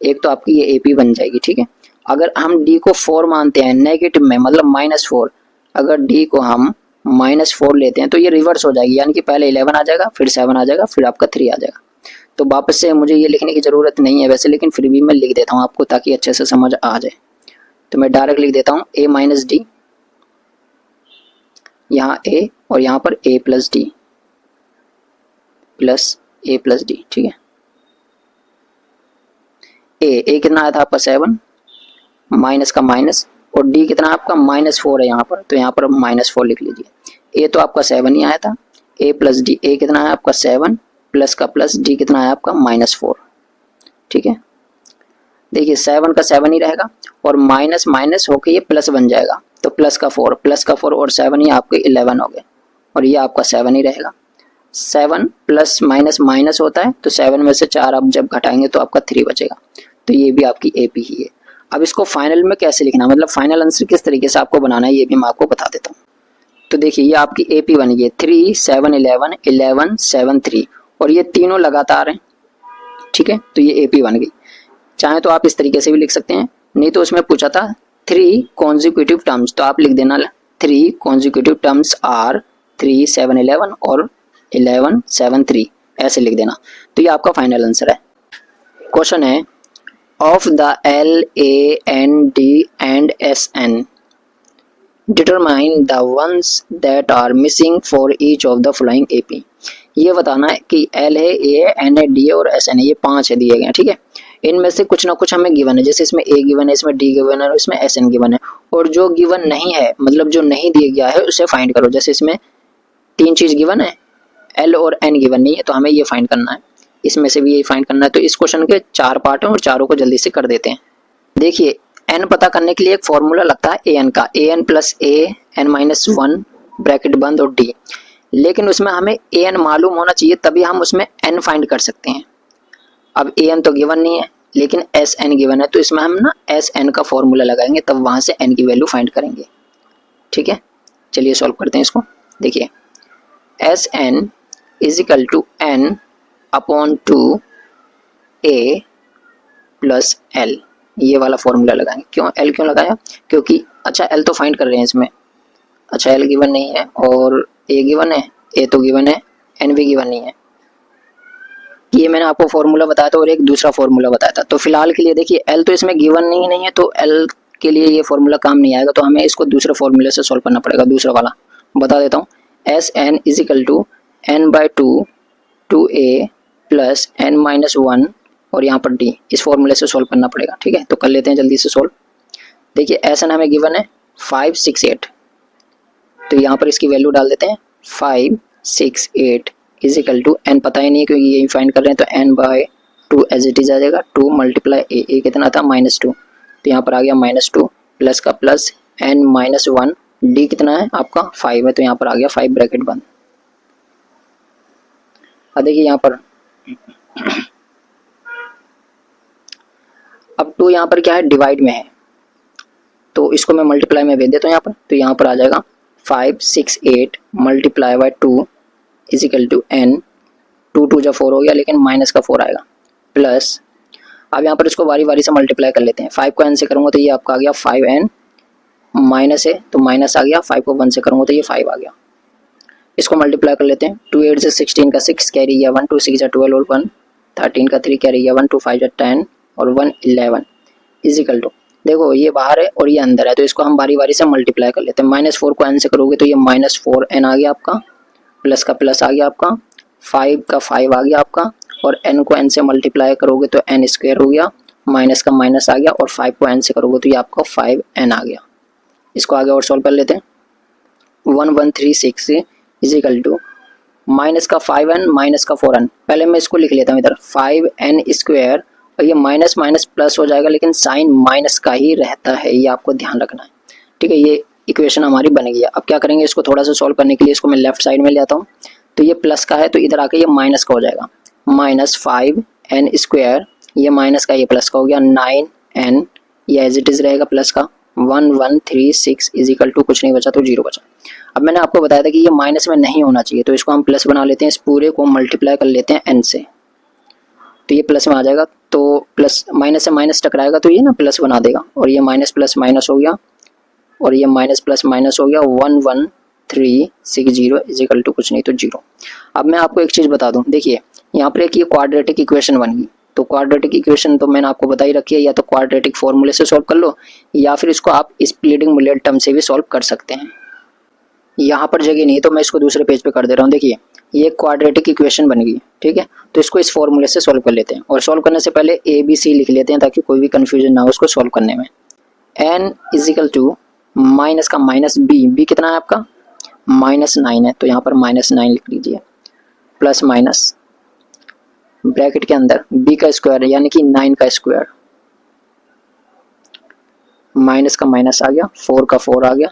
एक तो आपकी ये AP बन जाएगी। ठीक है, अगर हम D को 4 मानते हैं नेगेटिव में, मतलब -4, अगर D को हम -4 लेते हैं तो ये रिवर्स हो जाएगी, यानी कि पहले 11 आ जाएगा, फिर 7 आ जाएगा, फिर आपका 3 आ जाएगा। तो वापस से मुझे ये लिखने की ज़रूरत नहीं है वैसे, लेकिन फिर भी मैं लिख देता हूँ आपको ताकि अच्छे से समझ आ जाए। तो मैं डायरेक्ट लिख देता हूँ a माइनस डी, यहाँ a और यहाँ पर a plus D plus a plus D, ठीक है। a कितना आया था आपका 7, माइनस का माइनस, और d कितना आपका -4 है यहाँ पर, तो यहाँ पर -4 लिख लीजिए। a तो आपका 7 ही आया था, a प्लस डी, a कितना है आपका 7 प्लस का प्लस, d कितना है आपका -4, ठीक है। देखिए 7 का 7 ही रहेगा और माइनस माइनस होके ये प्लस बन जाएगा, तो प्लस का 4 और 7 ही आपके 11 हो गए, और ये आपका 7 ही रहेगा। 7 प्लस माइनस माइनस होता है, तो 7 में से 4 आप जब घटाएंगे तो आपका 3 बचेगा, तो ये भी आपकी AP ही है। अब इसको फाइनल में कैसे लिखना, मतलब फाइनल आंसर किस तरीके से आपको बनाना है ये भी मैं आपको बता देता हूँ। तो देखिए ये आपकी AP बन गई 3 7 11 11 7 3, और ये तीनों लगातार हैं, ठीक है, तो ये AP बन गई। चाहे तो आप इस तरीके से भी लिख सकते हैं, नहीं तो उसमें पूछा था 3 कॉन्जिक्यूटिव टर्म्स, तो आप लिख देना 3 कॉन्जिक्यूटिव टर्म्स आर 3 7 11 और 11 7 3, ऐसे लिख देना। तो ये आपका फाइनल आंसर है। क्वेश्चन है of the LAND and SN determine the ones that are missing for each of the following AP। ये बताना है कि L है, A है, N है, D है और SN है, ये 5 है दिए गए हैं, ठीक है। इनमें से कुछ ना कुछ हमें गिवन है, जैसे इसमें A गिवन है, इसमें D गिवन है और इसमें SN गिवन है, और जो गिवन नहीं है मतलब जो नहीं दिया गया है उसे फाइंड करो। जैसे इसमें 3 चीज गिवन है, L और N गिवन नहीं है, तो हमें ये फाइंड करना है, इसमें से भी ये फाइंड करना है। तो इस क्वेश्चन के 4 पार्ट हैं और चारों को जल्दी से कर देते हैं। देखिए n पता करने के लिए एक फॉर्मूला लगता है an का, an plus a n minus 1 bracket बंद और d, लेकिन उसमें हमें an मालूम होना चाहिए तभी हम उसमें n फाइंड कर सकते हैं। अब an तो गिवन नहीं है लेकिन sn गिवन है, तो इसमें हम ना sn का फॉर्मूला लगाएंगे, तब वहां से n की वैल्यू फाइंड करेंगे, ठीक है। चलिए सॉल्व करते हैं इसको। देखिए sn is equal to n upon 2 a plus l, ये वाला फॉर्मूला लगाएंगे। क्यों L क्यों लगाया, क्योंकि अच्छा L तो फाइंड कर रहे हैं इसमें, अच्छा L गिवन नहीं है और A गिवन है, A तो गिवन है, N भी गिवन नहीं है। ये मैंने आपको फॉर्मूला बताया था और एक दूसरा फॉर्मूला बताया था। तो फिलहाल के लिए देखिए L तो इसमें गिवन नहीं है, तो L के लिए ये फॉर्मूला काम नहीं आएगा, तो हमें इसको दूसरे फॉर्मूले से सॉल्व करना पड़ेगा। दूसरा वाला बता देता हूँ, SN is equal to n/2 2a plus n minus 1 और यहाँ पर d, इस फॉर्मूले से सॉल्व करना पड़ेगा, ठीक है। तो कर लेते हैं जल्दी से सॉल्व। देखिए SN हमें गिवन है 5 6 8, तो यहाँ पर इसकी वैल्यू डाल देते हैं 5 6 8 इज इक्वल टू n पता ही नहीं है क्योंकि यही फाइंड कर रहे हैं, तो n/2 एज इट इज आ जाएगा, 2 मल्टीप्लाई a कितना था -2, तो यहाँ पर आ गया -2 प्लस का प्लस n माइनस 1, d कितना है आपका 5 है, तो यहाँ पर आ गया 5 ब्रैकेट बंद। अब देखिए यहाँ पर अब 2 यहाँ पर क्या है, डिवाइड में है, तो इसको मैं मल्टीप्लाई में भेज देता हूँ यहाँ पर, तो यहाँ पर आ जाएगा 5 6 8 multiply by 2 is equal to n, 2 2 4 हो गया लेकिन माइनस का 4 आएगा, प्लस अब यहाँ पर इसको बारी बारी से मल्टीप्लाई कर लेते हैं। 5 को n से करूँगा तो ये आपका आ गया 5n, माइनस है तो माइनस आ गया, 5 को 1 से करूँगा तो ये 5 आ गया। इसको मल्टीप्लाई कर लेते हैं, 2 8 से 16 का 6 कैरी गया 1, 2 6 जा 12 और 1 13 का 3 कैरी गया 1, 2 5 जा 10 और 1 11 इज इक्वल टू, देखो ये बाहर है और ये अंदर है, तो इसको हम बारी बारी से मल्टीप्लाई कर लेते हैं। -4 को n से करोगे तो ये -4n आ गया आपका, प्लस का प्लस आ गया आपका, 5 का 5 आ गया आपका, और n को n से मल्टीप्लाई करोगे तो n स्क्वायर हो गया, माइनस का माइनस आ गया, और 5 को n से करोगे तो ये आपका 5n आ गया। इसको आगे और सॉल्व कर लेते हैं। 1136 इज इक्वल टू माइनस का 5n माइनस का 4n, पहले मैं इसको लिख लेता हूँ इधर 5n स्क्वायर, और ये माइनस माइनस प्लस हो जाएगा लेकिन साइन माइनस का ही रहता है, ये आपको ध्यान रखना है, ठीक है। ये इक्वेशन हमारी बन गई है। अब क्या करेंगे, इसको थोड़ा सा सॉल्व करने के लिए इसको मैं लेफ्ट साइड में ले आता हूँ, तो ये प्लस का है तो इधर आके ये माइनस का हो जाएगा, -5n स्क्वायर, ये माइनस का ये प्लस का हो गया 9n, ये एज इट इज रहेगा प्लस का, 1136 इज इक्वल टू कुछ नहीं बचा तो 0 बचा। अब मैंने आपको बताया था कि ये माइनस में नहीं होना चाहिए, तो इसको हम प्लस बना लेते हैं, इस पूरे को मल्टीप्लाई कर लेते हैं n से, तो ये प्लस में आ जाएगा, तो प्लस माइनस से माइनस टकराएगा तो ये ना प्लस बना देगा, और ये माइनस प्लस माइनस हो गया और ये माइनस प्लस माइनस हो गया, 360 इजिकल टू कुछ नहीं तो 0। अब मैं आपको एक चीज़ बता दूं, देखिए यहाँ पर एक ये क्वाड्रेटिक इक्वेशन बन गई। तो क्वाड्रेटिक इक्वेशन तो मैंने आपको बता ही रखी है, या तो क्वाड्रेटिक फॉर्मूले से सॉल्व कर लो या फिर इसको आप स्प्लिटिंग बुलेट टर्म से भी सॉल्व कर सकते हैं। यहाँ पर जगह नहीं है तो मैं इसको दूसरे पेज पे कर दे रहा हूँ। देखिए ये क्वाड्रेटिक इक्वेशन बन गई, ठीक है। तो इसको इस फॉर्मूले से सॉल्व कर लेते हैं, और सॉल्व करने से पहले ए बी सी लिख लेते हैं ताकि कोई भी कंफ्यूजन ना हो उसको सॉल्व करने में। n इजिकल टू माइनस का माइनस बी कितना है आपका -9 है, तो यहाँ पर -9 लिख लीजिए, प्लस माइनस ब्रैकेट के अंदर b का स्क्वायर यानी कि 9 का स्क्वायर, माइनस का माइनस आ गया, 4 का 4 आ गया,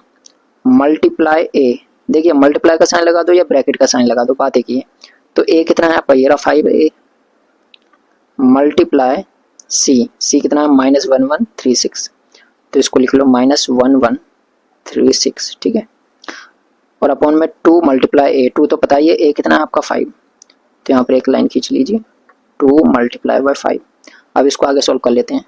मल्टीप्लाई ए। देखिए मल्टीप्लाई का साइन लगा दो या ब्रैकेट का साइन लगा दो, बात एक ही है। तो ए कितना है आपका, ये रहा 5a, मल्टीप्लाई सी कितना है -1136, तो इसको लिख लो -1136, ठीक है। और अपॉन में 2 मल्टीप्लाई ए, 2 तो पता ही है, ए कितना है आपका 5, तो यहाँ पर एक लाइन खींच लीजिए, 2 मल्टीप्लाई बाय 5। अब इसको आगे सॉल्व कर लेते हैं।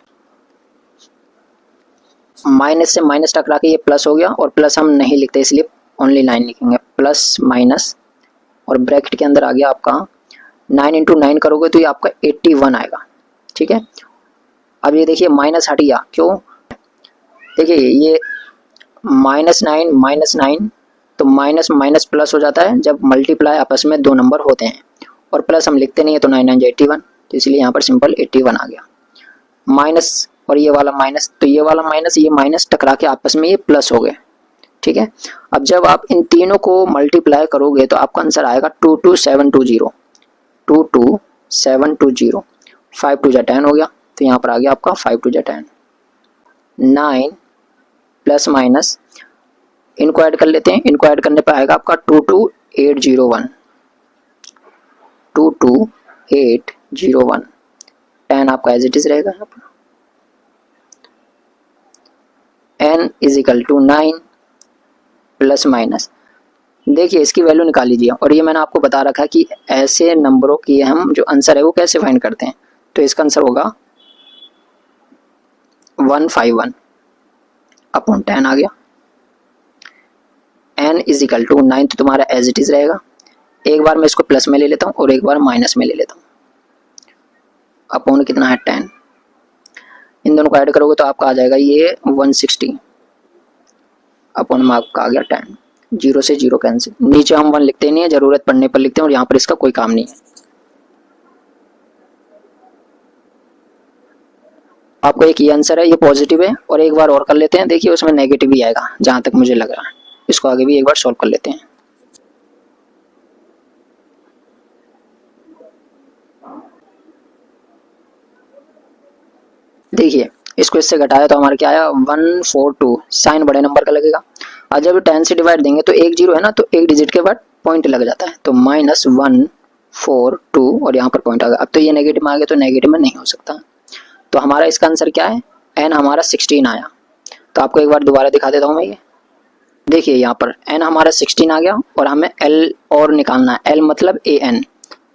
माइनस से माइनस टकरा के ये प्लस हो गया, और प्लस हम नहीं लिखते इसलिए ओनली 9 लिखेंगे, प्लस माइनस, और ब्रैकेट के अंदर आ गया आपका 9 × 9 करोगे तो ये आपका 81 आएगा, ठीक है। अब ये देखिए माइनस हट गया, क्यों, देखिए ये -9 तो माइनस माइनस प्लस हो जाता है जब मल्टीप्लाई आपस में दो नंबर होते हैं, और प्लस हम लिखते नहीं है, तो 9 9 81, तो इसलिए यहाँ पर सिंपल 81 आ गया। माइनस और ये वाला माइनस, तो ये वाला माइनस ये माइनस टकरा के आपस में ये प्लस हो गए, ठीक है। अब जब आप इन तीनों को मल्टीप्लाई करोगे तो आपका आंसर आएगा 22720, 22720, 5 2 10 हो गया, तो यहाँ पर आ गया आपका 5 2 10, 9 प्लस माइनस, इनको ऐड कर लेते हैं, इनको ऐड करने पर आएगा आपका 22801, 22801, 10 आपका एज इट इज रहेगा यहाँ पर। n is equal to 9 plus minus, देखिए इसकी वैल्यू निकाल लीजिए, और ये मैंने आपको बता रखा है कि ऐसे नंबरों की हम जो आंसर है वो कैसे फाइंड करते हैं। तो इसका आंसर होगा 151 अपॉन 10 आ गया। n इजिकल टू 9 तो तुम्हारा एज इट इज रहेगा, एक बार मैं इसको प्लस में ले लेता हूँ और एक बार माइनस में ले लेता हूँ, अपॉन कितना है 10, इन दोनों को ऐड करोगे तो आपका आ जाएगा ये 160, अपॉन में आपका आ गया 10, 0 से 0 कैंसिल, नीचे हम 1 लिखते नहीं है, जरूरत पड़ने पर लिखते हैं, और यहाँ पर इसका कोई काम नहीं है। आपको एक ये आंसर है, ये पॉजिटिव है, और एक बार और कर लेते हैं, देखिए उसमें नेगेटिव ही आएगा जहां तक मुझे लग रहा है। इसको आगे भी एक बार सॉल्व कर लेते हैं। देखिए इसको इससे घटाया तो हमारा क्या आया 142, साइन बड़े नंबर का लगेगा। और जब 10 से डिवाइड देंगे तो एक जीरो है ना, तो एक डिजिट के बाद पॉइंट लग जाता है, तो -142 और यहाँ पर पॉइंट आ गया। अब तो ये नेगेटिव में आ गया तो नेगेटिव में नहीं हो सकता, तो हमारा इसका आंसर क्या है, n हमारा 16 आया। तो आपको एक बार दोबारा दिखा देता हूँ मैं ये, देखिए यहाँ पर n हमारा 16 आ गया, और हमें l और निकालना है, l मतलब an,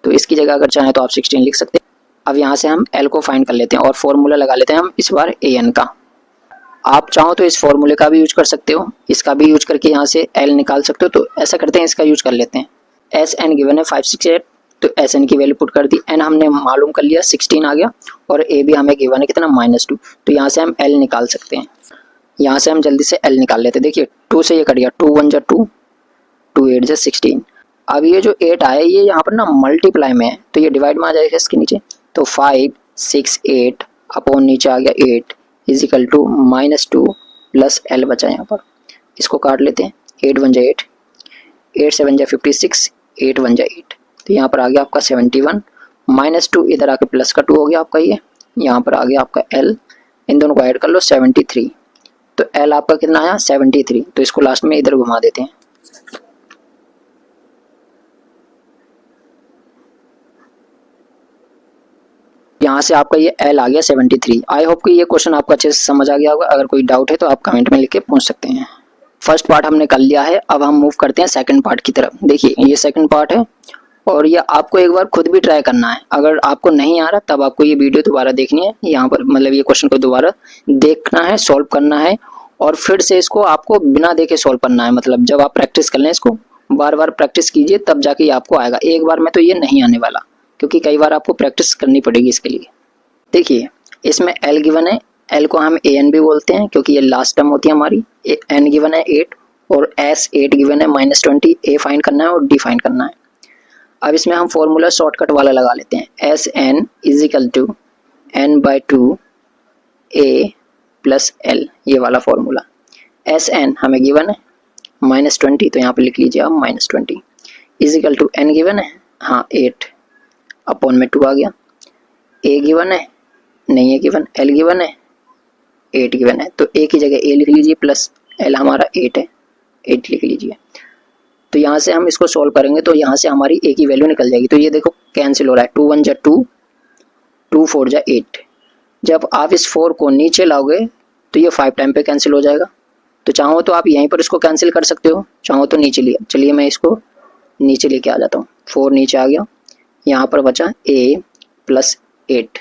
तो इसकी जगह अगर चाहें तो आप 16 लिख सकते हैं। अब यहाँ से हम l को फाइंड कर लेते हैं और फॉर्मूला लगा लेते हैं हम इस बार an का। आप चाहो तो इस फॉर्मूले का भी यूज कर सकते हो, इसका भी यूज करके यहाँ से l निकाल सकते हो, तो ऐसा करते हैं इसका यूज कर लेते हैं। Sn गिवन है 568, तो Sn की वैल्यू पुट कर दी, n हमने मालूम कर लिया 16 आ गया, और a भी हमें गिवन है कितना -2, तो यहाँ से हम l निकाल सकते हैं। यहाँ से हम जल्दी से l निकाल लेते हैं। देखिए 2 से ये कट गया, 2 1 जा 2, 2 8 जा 16। अब ये जो 8 आया ये यहाँ पर ना मल्टीप्लाई में है, तो ये डिवाइड में आ जाएगा इसके नीचे, तो 5 6 8 अपॉन नीचे आ गया 8 इजिकल टू -2 प्लस l बचा यहाँ पर। इसको काट लेते हैं, 8 1 जा 8, 8 7 जा 56, 8 1 जा 8, तो यहाँ पर आ गया आपका 71, -2 इधर आके प्लस का 2 हो गया आपका, ये यहाँ पर आ गया आपका l, इन दोनों को ऐड कर लो 73, तो l आपका कितना आया 73, तो इसको लास्ट में इधर घुमा देते हैं। यहाँ से आपका ये l आ गया 73। आई होप कि ये क्वेश्चन आपको अच्छे से समझ आ गया होगा। अगर कोई डाउट है तो आप कमेंट में लिख के पूछ सकते हैं। फर्स्ट पार्ट हमने कर लिया है, अब हम मूव करते हैं सेकंड पार्ट की तरफ। देखिए ये सेकंड पार्ट है, और ये आपको एक बार खुद भी ट्राई करना है। अगर आपको नहीं आ रहा तब आपको ये वीडियो दोबारा देखनी है, यहाँ पर मतलब ये क्वेश्चन को दोबारा देखना है, सॉल्व करना है, और फिर से इसको आपको बिना देखे सॉल्व करना है, मतलब जब आप प्रैक्टिस कर लें इसको, बार बार प्रैक्टिस कीजिए तब जाके ये आपको आएगा। एक बार में तो ये नहीं आने वाला, क्योंकि कई बार आपको प्रैक्टिस करनी पड़ेगी इसके लिए। देखिए इसमें एल गिवन है, एल को हम ए एन भी बोलते हैं क्योंकि ये लास्ट टर्म होती है हमारी। एन गिवन है 8 और एस 8 गिवन है -20। ए फाइंड करना है और डी फाइंड करना है। अब इसमें हम फॉर्मूला शॉर्टकट वाला लगा लेते हैं। S N is equal to n/2 A plus L, ये वाला फॉर्मूला। एस एन हमें गिवन है -20, तो यहाँ पे लिख लीजिए आप -20 is equal to N given है, हाँ 8 अपॉन में 2 आ गया। ए गिवन है, नहीं है गिवन। एल गिवन है, 8 गिवन है, तो ए की जगह ए लिख लीजिए प्लस एल हमारा 8 है, 8 लिख लीजिए। तो यहाँ से हम इसको सॉल्व करेंगे तो यहाँ से हमारी ए की वैल्यू निकल जाएगी। तो ये देखो कैंसिल हो रहा है, 2 1 जा 2, 2 4 जा 8। जब आप इस 4 को नीचे लाओगे तो ये 5 टाइम पे कैंसिल हो जाएगा। तो चाहो तो आप यहीं पर इसको कैंसिल कर सकते हो, चाहो तो नीचे लिए। चलिए मैं इसको नीचे लेके आ जाता हूँ। 4 नीचे आ गया, यहाँ पर बचा ए प्लस 8,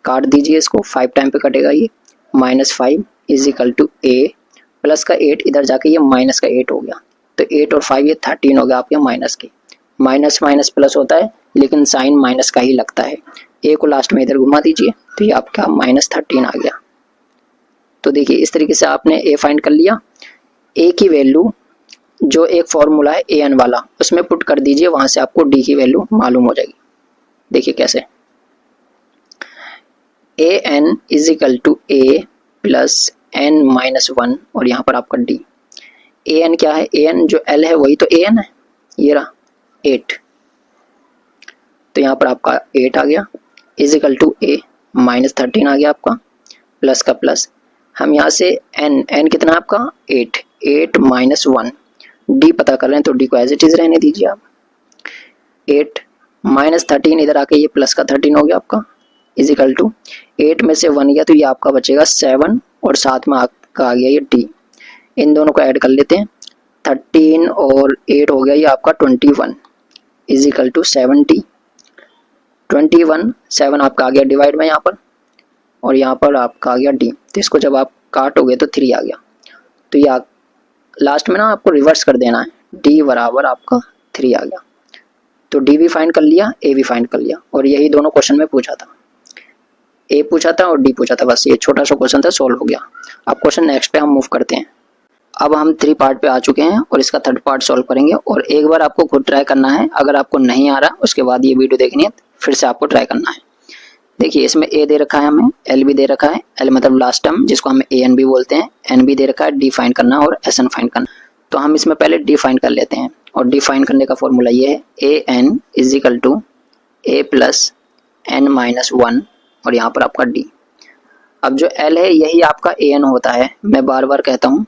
काट दीजिए इसको, 5 टाइम पे कटेगा ये। -5 is equal to A plus का 8, इधर जाके ये माइनस का 8 हो गया। तो 8 और 5 ये 13 हो गया आपके माइनस के। माइनस माइनस प्लस होता है लेकिन साइन माइनस का ही लगता है। ए को लास्ट में इधर घुमा दीजिए तो ये आपका -13 आ गया। तो देखिए इस तरीके से आपने ए फाइंड कर लिया। ए की वैल्यू जो एक फॉर्मूला है ए एन वाला, उसमें पुट कर दीजिए, वहां से आपको डी की वैल्यू मालूम हो जाएगी। देखिए कैसे, a n is equal to A plus n-1 और यहाँ पर आपका डी। ए एन क्या है, ए एन जो एल है वही तो ए एन है, ये रहा 8, तो यहाँ पर आपका 8 आ गया इज इक्वल टू ए -13 आ गया आपका, प्लस का प्लस। हम यहाँ से n कितना है आपका 8, 8 -1, डी पता कर रहे हैं तो डी को एज इट इज रहने दीजिए आप। 8 -13 इधर आके ये प्लस का 13 हो गया आपका, इज इक्वल टू 8 में से 1 गया तो ये आपका बचेगा 7 और साथ में आपका आ गया ये डी। इन दोनों को ऐड कर लेते हैं, 13 और 8 हो गया ये आपका 21 इज इक्वल टू 70। 21 7 आपका आ गया डिवाइड में यहाँ पर, और यहाँ पर आपका आ गया डी। तो इसको जब आप काटोगे तो 3 आ गया। तो ये लास्ट में ना आपको रिवर्स कर देना है, डी बराबर आपका 3 आ गया। तो डी भी फाइंड कर लिया, ए भी फाइंड कर लिया, और यही दोनों क्वेश्चन में पूछा था। ए पूछा था और डी पूछा था, बस ये छोटा सा क्वेश्चन था, सॉल्व हो गया। अब क्वेश्चन नेक्स्ट पे हम मूव करते हैं। अब हम 3 पार्ट पे आ चुके हैं और इसका 3rd पार्ट सॉल्व करेंगे। और एक बार आपको खुद ट्राई करना है, अगर आपको नहीं आ रहा उसके बाद ये वीडियो देखनी है, फिर से आपको ट्राई करना है। देखिए इसमें ए दे रखा है हमें, एल भी दे रखा है, एल मतलब लास्ट टर्म जिसको हम ए एन भी बोलते हैं, एन भी दे रखा है, डी फाइंड करना और एस एन फाइंड करना। तो हम इसमें पहले डी फाइंड कर लेते हैं, और डी फाइंड करने का फॉर्मूला ये है, a n is equal to A plus n-1 और यहाँ पर आपका डी। अब जो एल है यही आपका ए एन होता है, मैं बार बार कहता हूँ,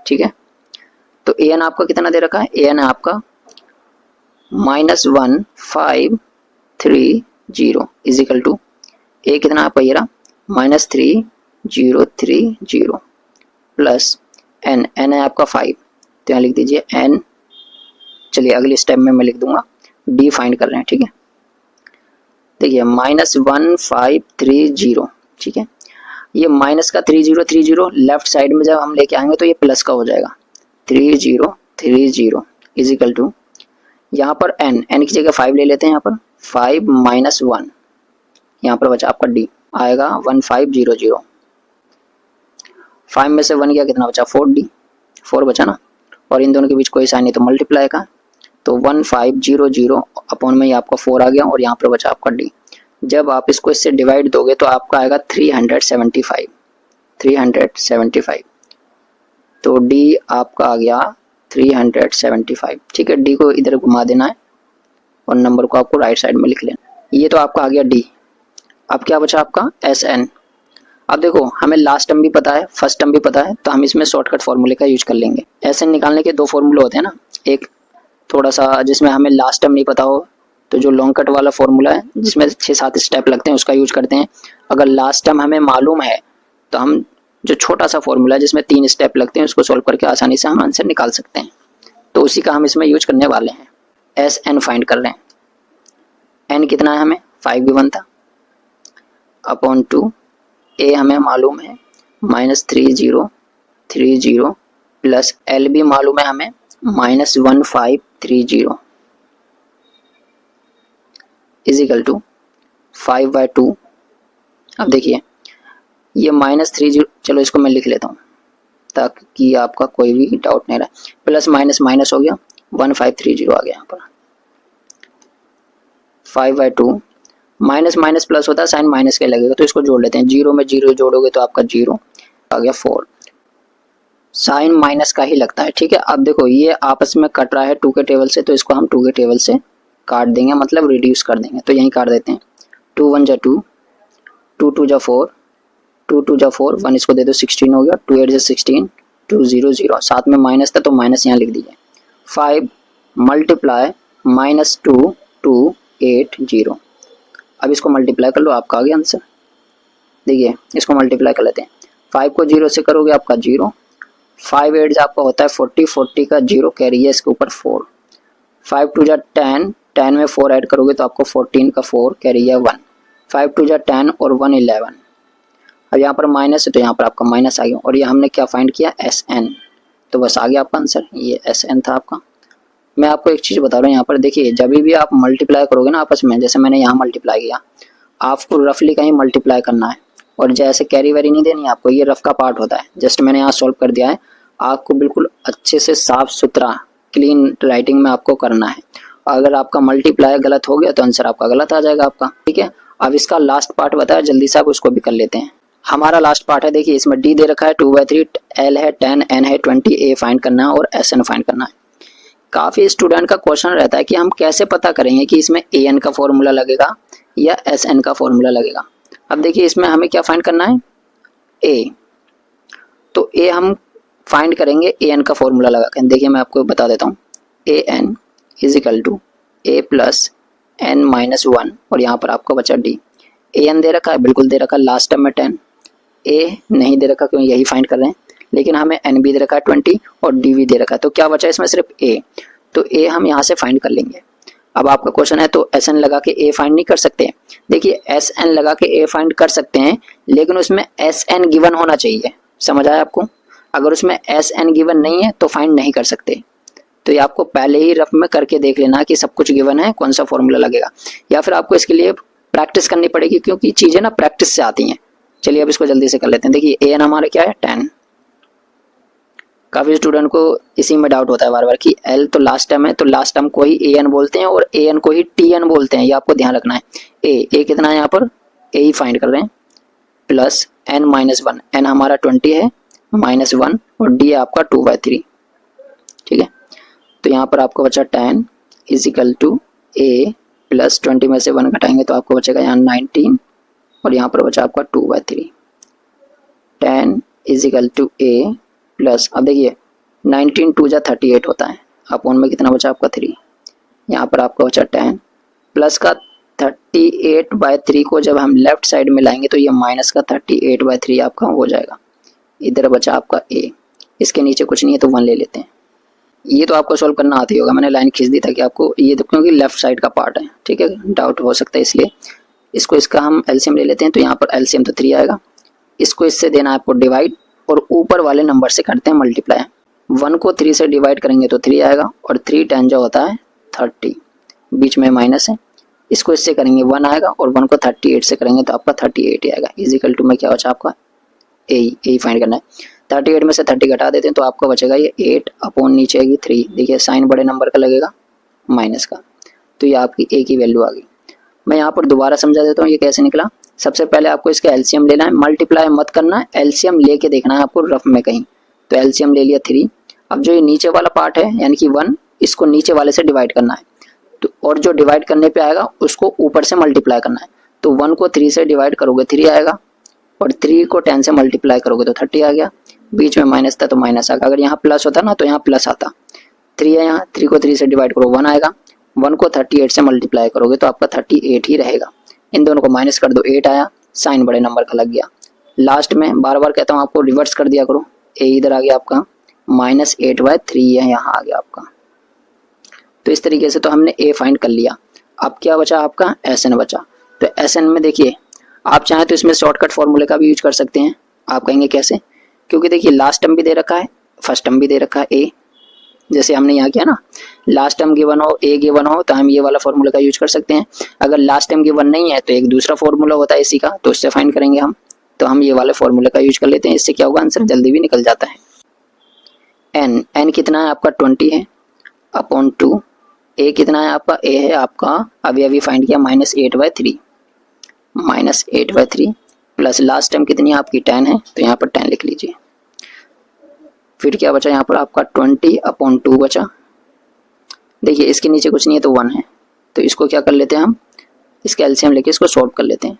ठीक है। तो ए एन आपका कितना दे रखा है, ए एन है आपका -1530 इज इक्वल टू ए कितना आपका ये रहा -3030 प्लस एन, एन है आपका 5, तो यहाँ लिख दीजिए एन। चलिए अगले स्टेप में मैं लिख दूंगा, डी फाइंड कर रहे हैं, ठीक है। देखिए -1530, ठीक है। ये माइनस का 3030 लेफ्ट साइड में जब हम लेके आएंगे तो ये प्लस का हो जाएगा, 3030 इज इक्वल टू यहाँ पर n, n की जगह 5 ले लेते हैं, यहाँ पर 5 -1, यहाँ पर बचा आपका d आएगा 1500। 5 में से 1 गया, कितना बचा 4d, 4 बचा ना, और इन दोनों के बीच कोई साइन नहीं तो मल्टीप्लाई का, तो 1500 अपॉन में ये आपका 4 आ गया, और यहाँ पर बचा आपका d। जब आप इसको इससे डिवाइड दोगे तो आपका आएगा 375, तो d आपका आ गया 375, ठीक है। d को इधर घुमा देना है और नंबर को आपको राइट साइड में लिख लेना। ये तो आपका आ गया d। अब क्या बचा आपका एस एन। अब देखो हमें लास्ट टर्म भी पता है, फर्स्ट टर्म भी पता है, तो हम इसमें शॉर्टकट फॉर्मूले का यूज कर लेंगे। एस एन निकालने के 2 फॉर्मूले होते हैं ना, एक थोड़ा सा जिसमें हमें लास्ट टर्म नहीं पता हो तो जो लॉन्ग कट वाला फॉर्मूला है जिसमें 6-7 स्टेप लगते हैं उसका यूज करते हैं। अगर लास्ट टर्म हमें मालूम है तो हम जो छोटा सा फॉर्मूला है जिसमें 3 स्टेप लगते हैं उसको सॉल्व करके आसानी से हम आंसर निकाल सकते हैं, तो उसी का हम इसमें यूज करने वाले हैं। एस एन फाइंड कर रहे हैं, एन कितना है हमें 5 गिवन था, अपॉन 2 ए हमें मालूम है -3030 1530 प्लस एल भी मालूम है हमें -1530 इज इक्वल टू 5/2। अब देखिए ये -30, चलो इसको मैं लिख लेता हूँ ताकि आपका कोई भी डाउट नहीं रहा। प्लस माइनस माइनस हो गया, 1530 आ गया यहाँ पर। 5/2 माइनस माइनस प्लस होता है, साइन माइनस के लगेगा तो इसको जोड़ लेते हैं। 0 में 0 जोड़ोगे तो आपका 0 आ गया 4, साइन माइनस का ही लगता है। ठीक है, अब देखो ये आपस में कट रहा है 2 के टेबल से, तो इसको हम 2 के टेबल से काट देंगे, मतलब रिड्यूस कर देंगे। तो यहीं काट देते हैं। 2 1 जा 2, 2 2 जा 4, 2 2 जा 4, 1 इसको दे दो 16 हो गया। 2 8 जा 16, 2 0 0, साथ में माइनस था तो माइनस यहाँ लिख दीजिए। 5 मल्टीप्लाई -2 2 8 0। अब इसको मल्टीप्लाई कर लो, आपका आ गया आंसर। देखिए इसको मल्टीप्लाई कर लेते हैं। 5 को 0 से करोगे आपका 0, 5 8 आपका होता है 40, 40 का 0 कैरी है इसके ऊपर 4, 5 2 जा 10, 10 में 4 ऐड करोगे तो आपको 14 का 4 कैरी है 1, 5 2 जा 10 और 1 11। अब यहाँ पर माइनस है तो यहाँ पर आपका माइनस आ गया, और ये हमने क्या फाइंड किया SN, तो बस आ गया आपका आंसर, ये SN था आपका। मैं आपको एक चीज़ बता रहा हूँ यहाँ पर, देखिए जब भी आप मल्टीप्लाई करोगे ना आपस में, जैसे मैंने यहाँ मल्टीप्लाई किया, आपको रफली कहीं मल्टीप्लाई करना है, और जैसे कैरी वैरी नहीं देनी आपको, ये रफ का पार्ट होता है। जस्ट मैंने यहाँ सॉल्व कर दिया है, आपको बिल्कुल अच्छे से साफ सुथरा क्लीन राइटिंग में आपको करना है। अगर आपका मल्टीप्लाई गलत हो गया तो आंसर आपका गलत आ जाएगा आपका। ठीक है, अब इसका लास्ट पार्ट बताया, जल्दी से आप उसको भी कर लेते हैं। हमारा लास्ट पार्ट है, देखिए इसमें D दे रखा है 2/3, L है 10, N है 20, A फाइंड करना है और SN फाइंड करना है। काफ़ी स्टूडेंट का क्वेश्चन रहता है कि हम कैसे पता करेंगे कि इसमें AN का फॉर्मूला लगेगा या SN का फॉर्मूला लगेगा। अब देखिए इसमें हमें क्या फाइंड करना है, A, तो A हम फाइंड करेंगे AN का फॉर्मूला लगा कर। देखिए मैं आपको बता देता हूँ, AN is equal to A plus N minus 1, और यहाँ पर आपको बचा D। AN दे रखा है, बिल्कुल दे रखा है, लास्ट टर्म में 10, A नहीं दे रखा क्योंकि यही फाइंड कर रहे हैं, लेकिन हमें N भी दे रखा है 20 और D भी दे रखा है, तो क्या बचा इसमें सिर्फ A, तो A हम यहाँ से फाइंड कर लेंगे। अब आपका क्वेश्चन है तो SN लगा के A फाइंड नहीं कर सकते। देखिए SN लगा के A फाइंड कर सकते हैं, लेकिन उसमें SN गिवन होना चाहिए, समझ आया आपको। अगर उसमें SN गिवन नहीं है तो फाइंड नहीं कर सकते। तो ये आपको पहले ही रफ में करके देख लेना कि सब कुछ गिवन है, कौन सा फॉर्मूला लगेगा, या फिर आपको इसके लिए प्रैक्टिस करनी पड़ेगी, क्योंकि चीज़ें ना प्रैक्टिस से आती हैं। चलिए अब इसको जल्दी से कर लेते हैं। देखिए AN हमारा क्या है 10। काफ़ी स्टूडेंट को इसी में डाउट होता है बार बार कि L तो लास्ट टर्म है, तो लास्ट टर्म को ही AN बोलते हैं और AN को ही TN बोलते हैं, ये आपको ध्यान रखना है। A कितना है यहाँ पर, A ही फाइंड कर रहे हैं, प्लस N माइनस 1, N हमारा 20 है -1, और D है आपका 2/3। ठीक है, तो यहाँ पर आपको बचा 10 is equal to A plus 20 में से 1 घटाएंगे तो आपको बचेगा यहाँ 19, और यहाँ पर बचा आपका 2/3। 10 is equal to A plus, अब देखिए 19 2 जा 38 होता है, अपॉन में कितना बचा आपका 3, यहाँ पर आपका बचा 10 प्लस का 38/3 को जब हम लेफ्ट साइड में लाएंगे तो ये माइनस का 38/3 आपका हो जाएगा। इधर बचा आपका A, इसके नीचे कुछ नहीं है तो 1 ले लेते हैं। ये तो आपको सॉल्व करना आती होगा, मैंने लाइन खींच दी था कि आपको ये तो, क्योंकि लेफ्ट साइड का पार्ट है, ठीक है, डाउट हो सकता है, इसलिए इसका हम एलसीएम ले लेते हैं। तो यहाँ पर एलसीएम तो 3 आएगा, इसको इससे देना है आपको डिवाइड, और ऊपर वाले नंबर से करते हैं मल्टीप्लाई। 1 को 3 से डिवाइड करेंगे तो 3 आएगा, और 3 10 जो होता है 30, बीच में माइनस है, इसको इससे करेंगे 1 आएगा, और 1 को 38 से करेंगे तो आपका 38 आएगा। इजिकल टू में क्या बचा आपका ए फाइंड करना है। 38 में से 30 घटा देते हैं तो आपको बचेगा ये 8 अपॉन नीचे आएगी 3। देखिए साइन बड़े नंबर का लगेगा माइनस का, तो ये आपकी ए की वैल्यू आ गई। मैं यहाँ पर दोबारा समझा देता हूँ ये कैसे निकला। सबसे पहले आपको इसका एलसीएम लेना है, मल्टीप्लाई मत करना है, एलसीएम लेके देखना है आपको रफ में कहीं। तो एलसीएम ले लिया 3। अब जो ये नीचे वाला पार्ट है यानी कि 1, इसको नीचे वाले से डिवाइड करना है, तो और जो डिवाइड करने पे आएगा उसको ऊपर से मल्टीप्लाई करना है। तो 1 को 3 से डिवाइड करोगे 3 आएगा, और 3 को 10 से मल्टीप्लाई करोगे तो 30 आ गया। बीच में माइनस था तो माइनस आ गया। अगर यहाँ प्लस होता ना तो यहाँ प्लस आता। 3 है यहाँ, 3 को 3 से डिवाइड करो 1 आएगा। 1 को 38 से मल्टीप्लाई करोगे तो आपका 38 ही रहेगा। इन दोनों को माइनस कर दो, 8 आया, साइन बड़े नंबर का लग गया। लास्ट में बार बार कहता हूँ आपको रिवर्स कर दिया करो। ए इधर आ गया आपका, -8/3 है यहाँ आ गया आपका। तो इस तरीके से तो हमने ए फाइंड कर लिया। अब क्या बचा आपका, एसएन बचा। तो एसएन में देखिए आप चाहें तो इसमें शॉर्टकट फॉर्मूले का भी यूज कर सकते हैं। आप कहेंगे कैसे, क्योंकि देखिए लास्ट टर्म भी दे रखा है, फर्स्ट टर्म भी दे रखा है ए, जैसे हमने यहाँ किया ना, लास्ट टर्म गिवन हो, ए गिवन हो तो हम ये वाला फॉर्मूला का यूज कर सकते हैं। अगर लास्ट टर्म गिवन नहीं है तो एक दूसरा फॉर्मूला होता है इसी का, तो उससे फाइंड करेंगे हम। तो हम ये वाले फॉर्मूला का यूज कर लेते हैं, इससे क्या होगा आंसर जल्दी भी निकल जाता है। एन कितना है आपका 20 है अपॉन 2, ए कितना है आपका, ए है आपका अभी फाइंड किया -8/3 प्लस लास्ट टर्म कितनी है आपकी 10 है, तो यहाँ पर 10 लिख लीजिए। फिर क्या बचा यहाँ पर आपका 20/2 बचा। देखिए इसके नीचे कुछ नहीं है तो 1 है, तो इसको क्या कर लेते हैं हम, इसका एलसीएम लेके इसको सॉल्व कर लेते हैं।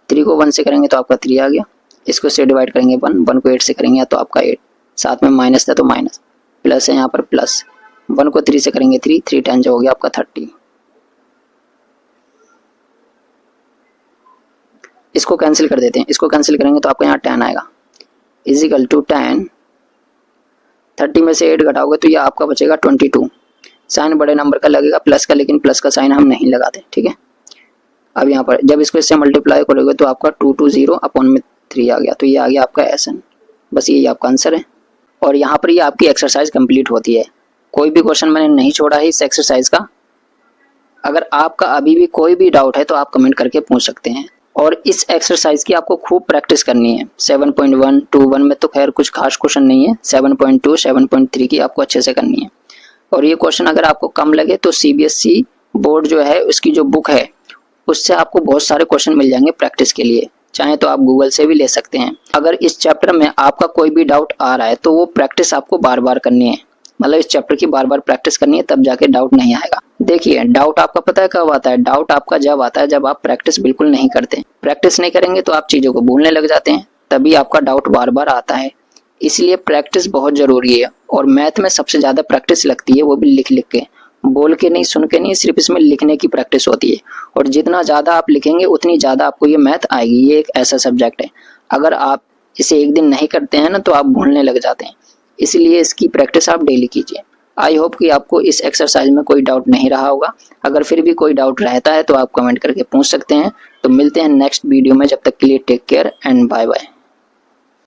3 को 1 से करेंगे तो आपका 3 आ गया, इसको से डिवाइड करेंगे 1 को 8 से करेंगे तो आपका 8, साथ में माइनस था तो माइनस, प्लस है यहाँ पर प्लस, 1 को 3 से करेंगे 3 10 जो हो गया आपका 30। इसको कैंसिल कर देते हैं, इसको कैंसिल करेंगे तो आपका यहाँ 10 आएगा, इजिकल टू 10, 30 में से 8 घटाओगे तो ये आपका बचेगा 22। साइन बड़े नंबर का लगेगा प्लस का, लेकिन प्लस का साइन हम नहीं लगाते, ठीक है। अब यहाँ पर जब इसको इससे मल्टीप्लाई करोगे तो आपका 220 अपॉन में 3 आ गया, तो ये आ गया आपका SN। बस यही आपका आंसर है। और यहाँ पर ये आपकी एक्सरसाइज कंप्लीट होती है। कोई भी क्वेश्चन मैंने नहीं छोड़ा है इस एक्सरसाइज का। अगर आपका अभी भी कोई भी डाउट है तो आप कमेंट करके पूछ सकते हैं। और इस एक्सरसाइज की आपको खूब प्रैक्टिस करनी है। 7.1 2.1 में तो खैर कुछ खास क्वेश्चन नहीं है, 7.2 7.3 की आपको अच्छे से करनी है। और ये क्वेश्चन अगर आपको कम लगे तो CBSE बोर्ड जो है उसकी जो बुक है उससे आपको बहुत सारे क्वेश्चन मिल जाएंगे प्रैक्टिस के लिए, चाहे तो आप गूगल से भी ले सकते हैं। अगर इस चैप्टर में आपका कोई भी डाउट आ रहा है तो वो प्रैक्टिस आपको बार बार करनी है, मतलब इस चैप्टर की बार बार प्रैक्टिस करनी है, तब जाके डाउट नहीं आएगा। देखिए डाउट आपका पता है कब आता है, डाउट आपका जब आता है जब आप प्रैक्टिस बिल्कुल नहीं करते। प्रैक्टिस नहीं करेंगे तो आप चीज़ों को भूलने लग जाते हैं, तभी आपका डाउट बार बार आता है। इसलिए प्रैक्टिस बहुत ज़रूरी है। और मैथ में सबसे ज़्यादा प्रैक्टिस लगती है, वो भी लिख लिख के, बोल के नहीं, सुन के नहीं, सिर्फ इसमें लिखने की प्रैक्टिस होती है। और जितना ज़्यादा आप लिखेंगे उतनी ज़्यादा आपको ये मैथ आएगी। ये एक ऐसा सब्जेक्ट है, अगर आप इसे एक दिन नहीं करते हैं ना तो आप भूलने लग जाते हैं। इसलिए इसकी प्रैक्टिस आप डेली कीजिए। आई होप कि आपको इस एक्सरसाइज में कोई डाउट नहीं रहा होगा। अगर फिर भी कोई डाउट रहता है तो आप कमेंट करके पूछ सकते हैं। तो मिलते हैं नेक्स्ट वीडियो में, जब तक के लिए take care and bye bye.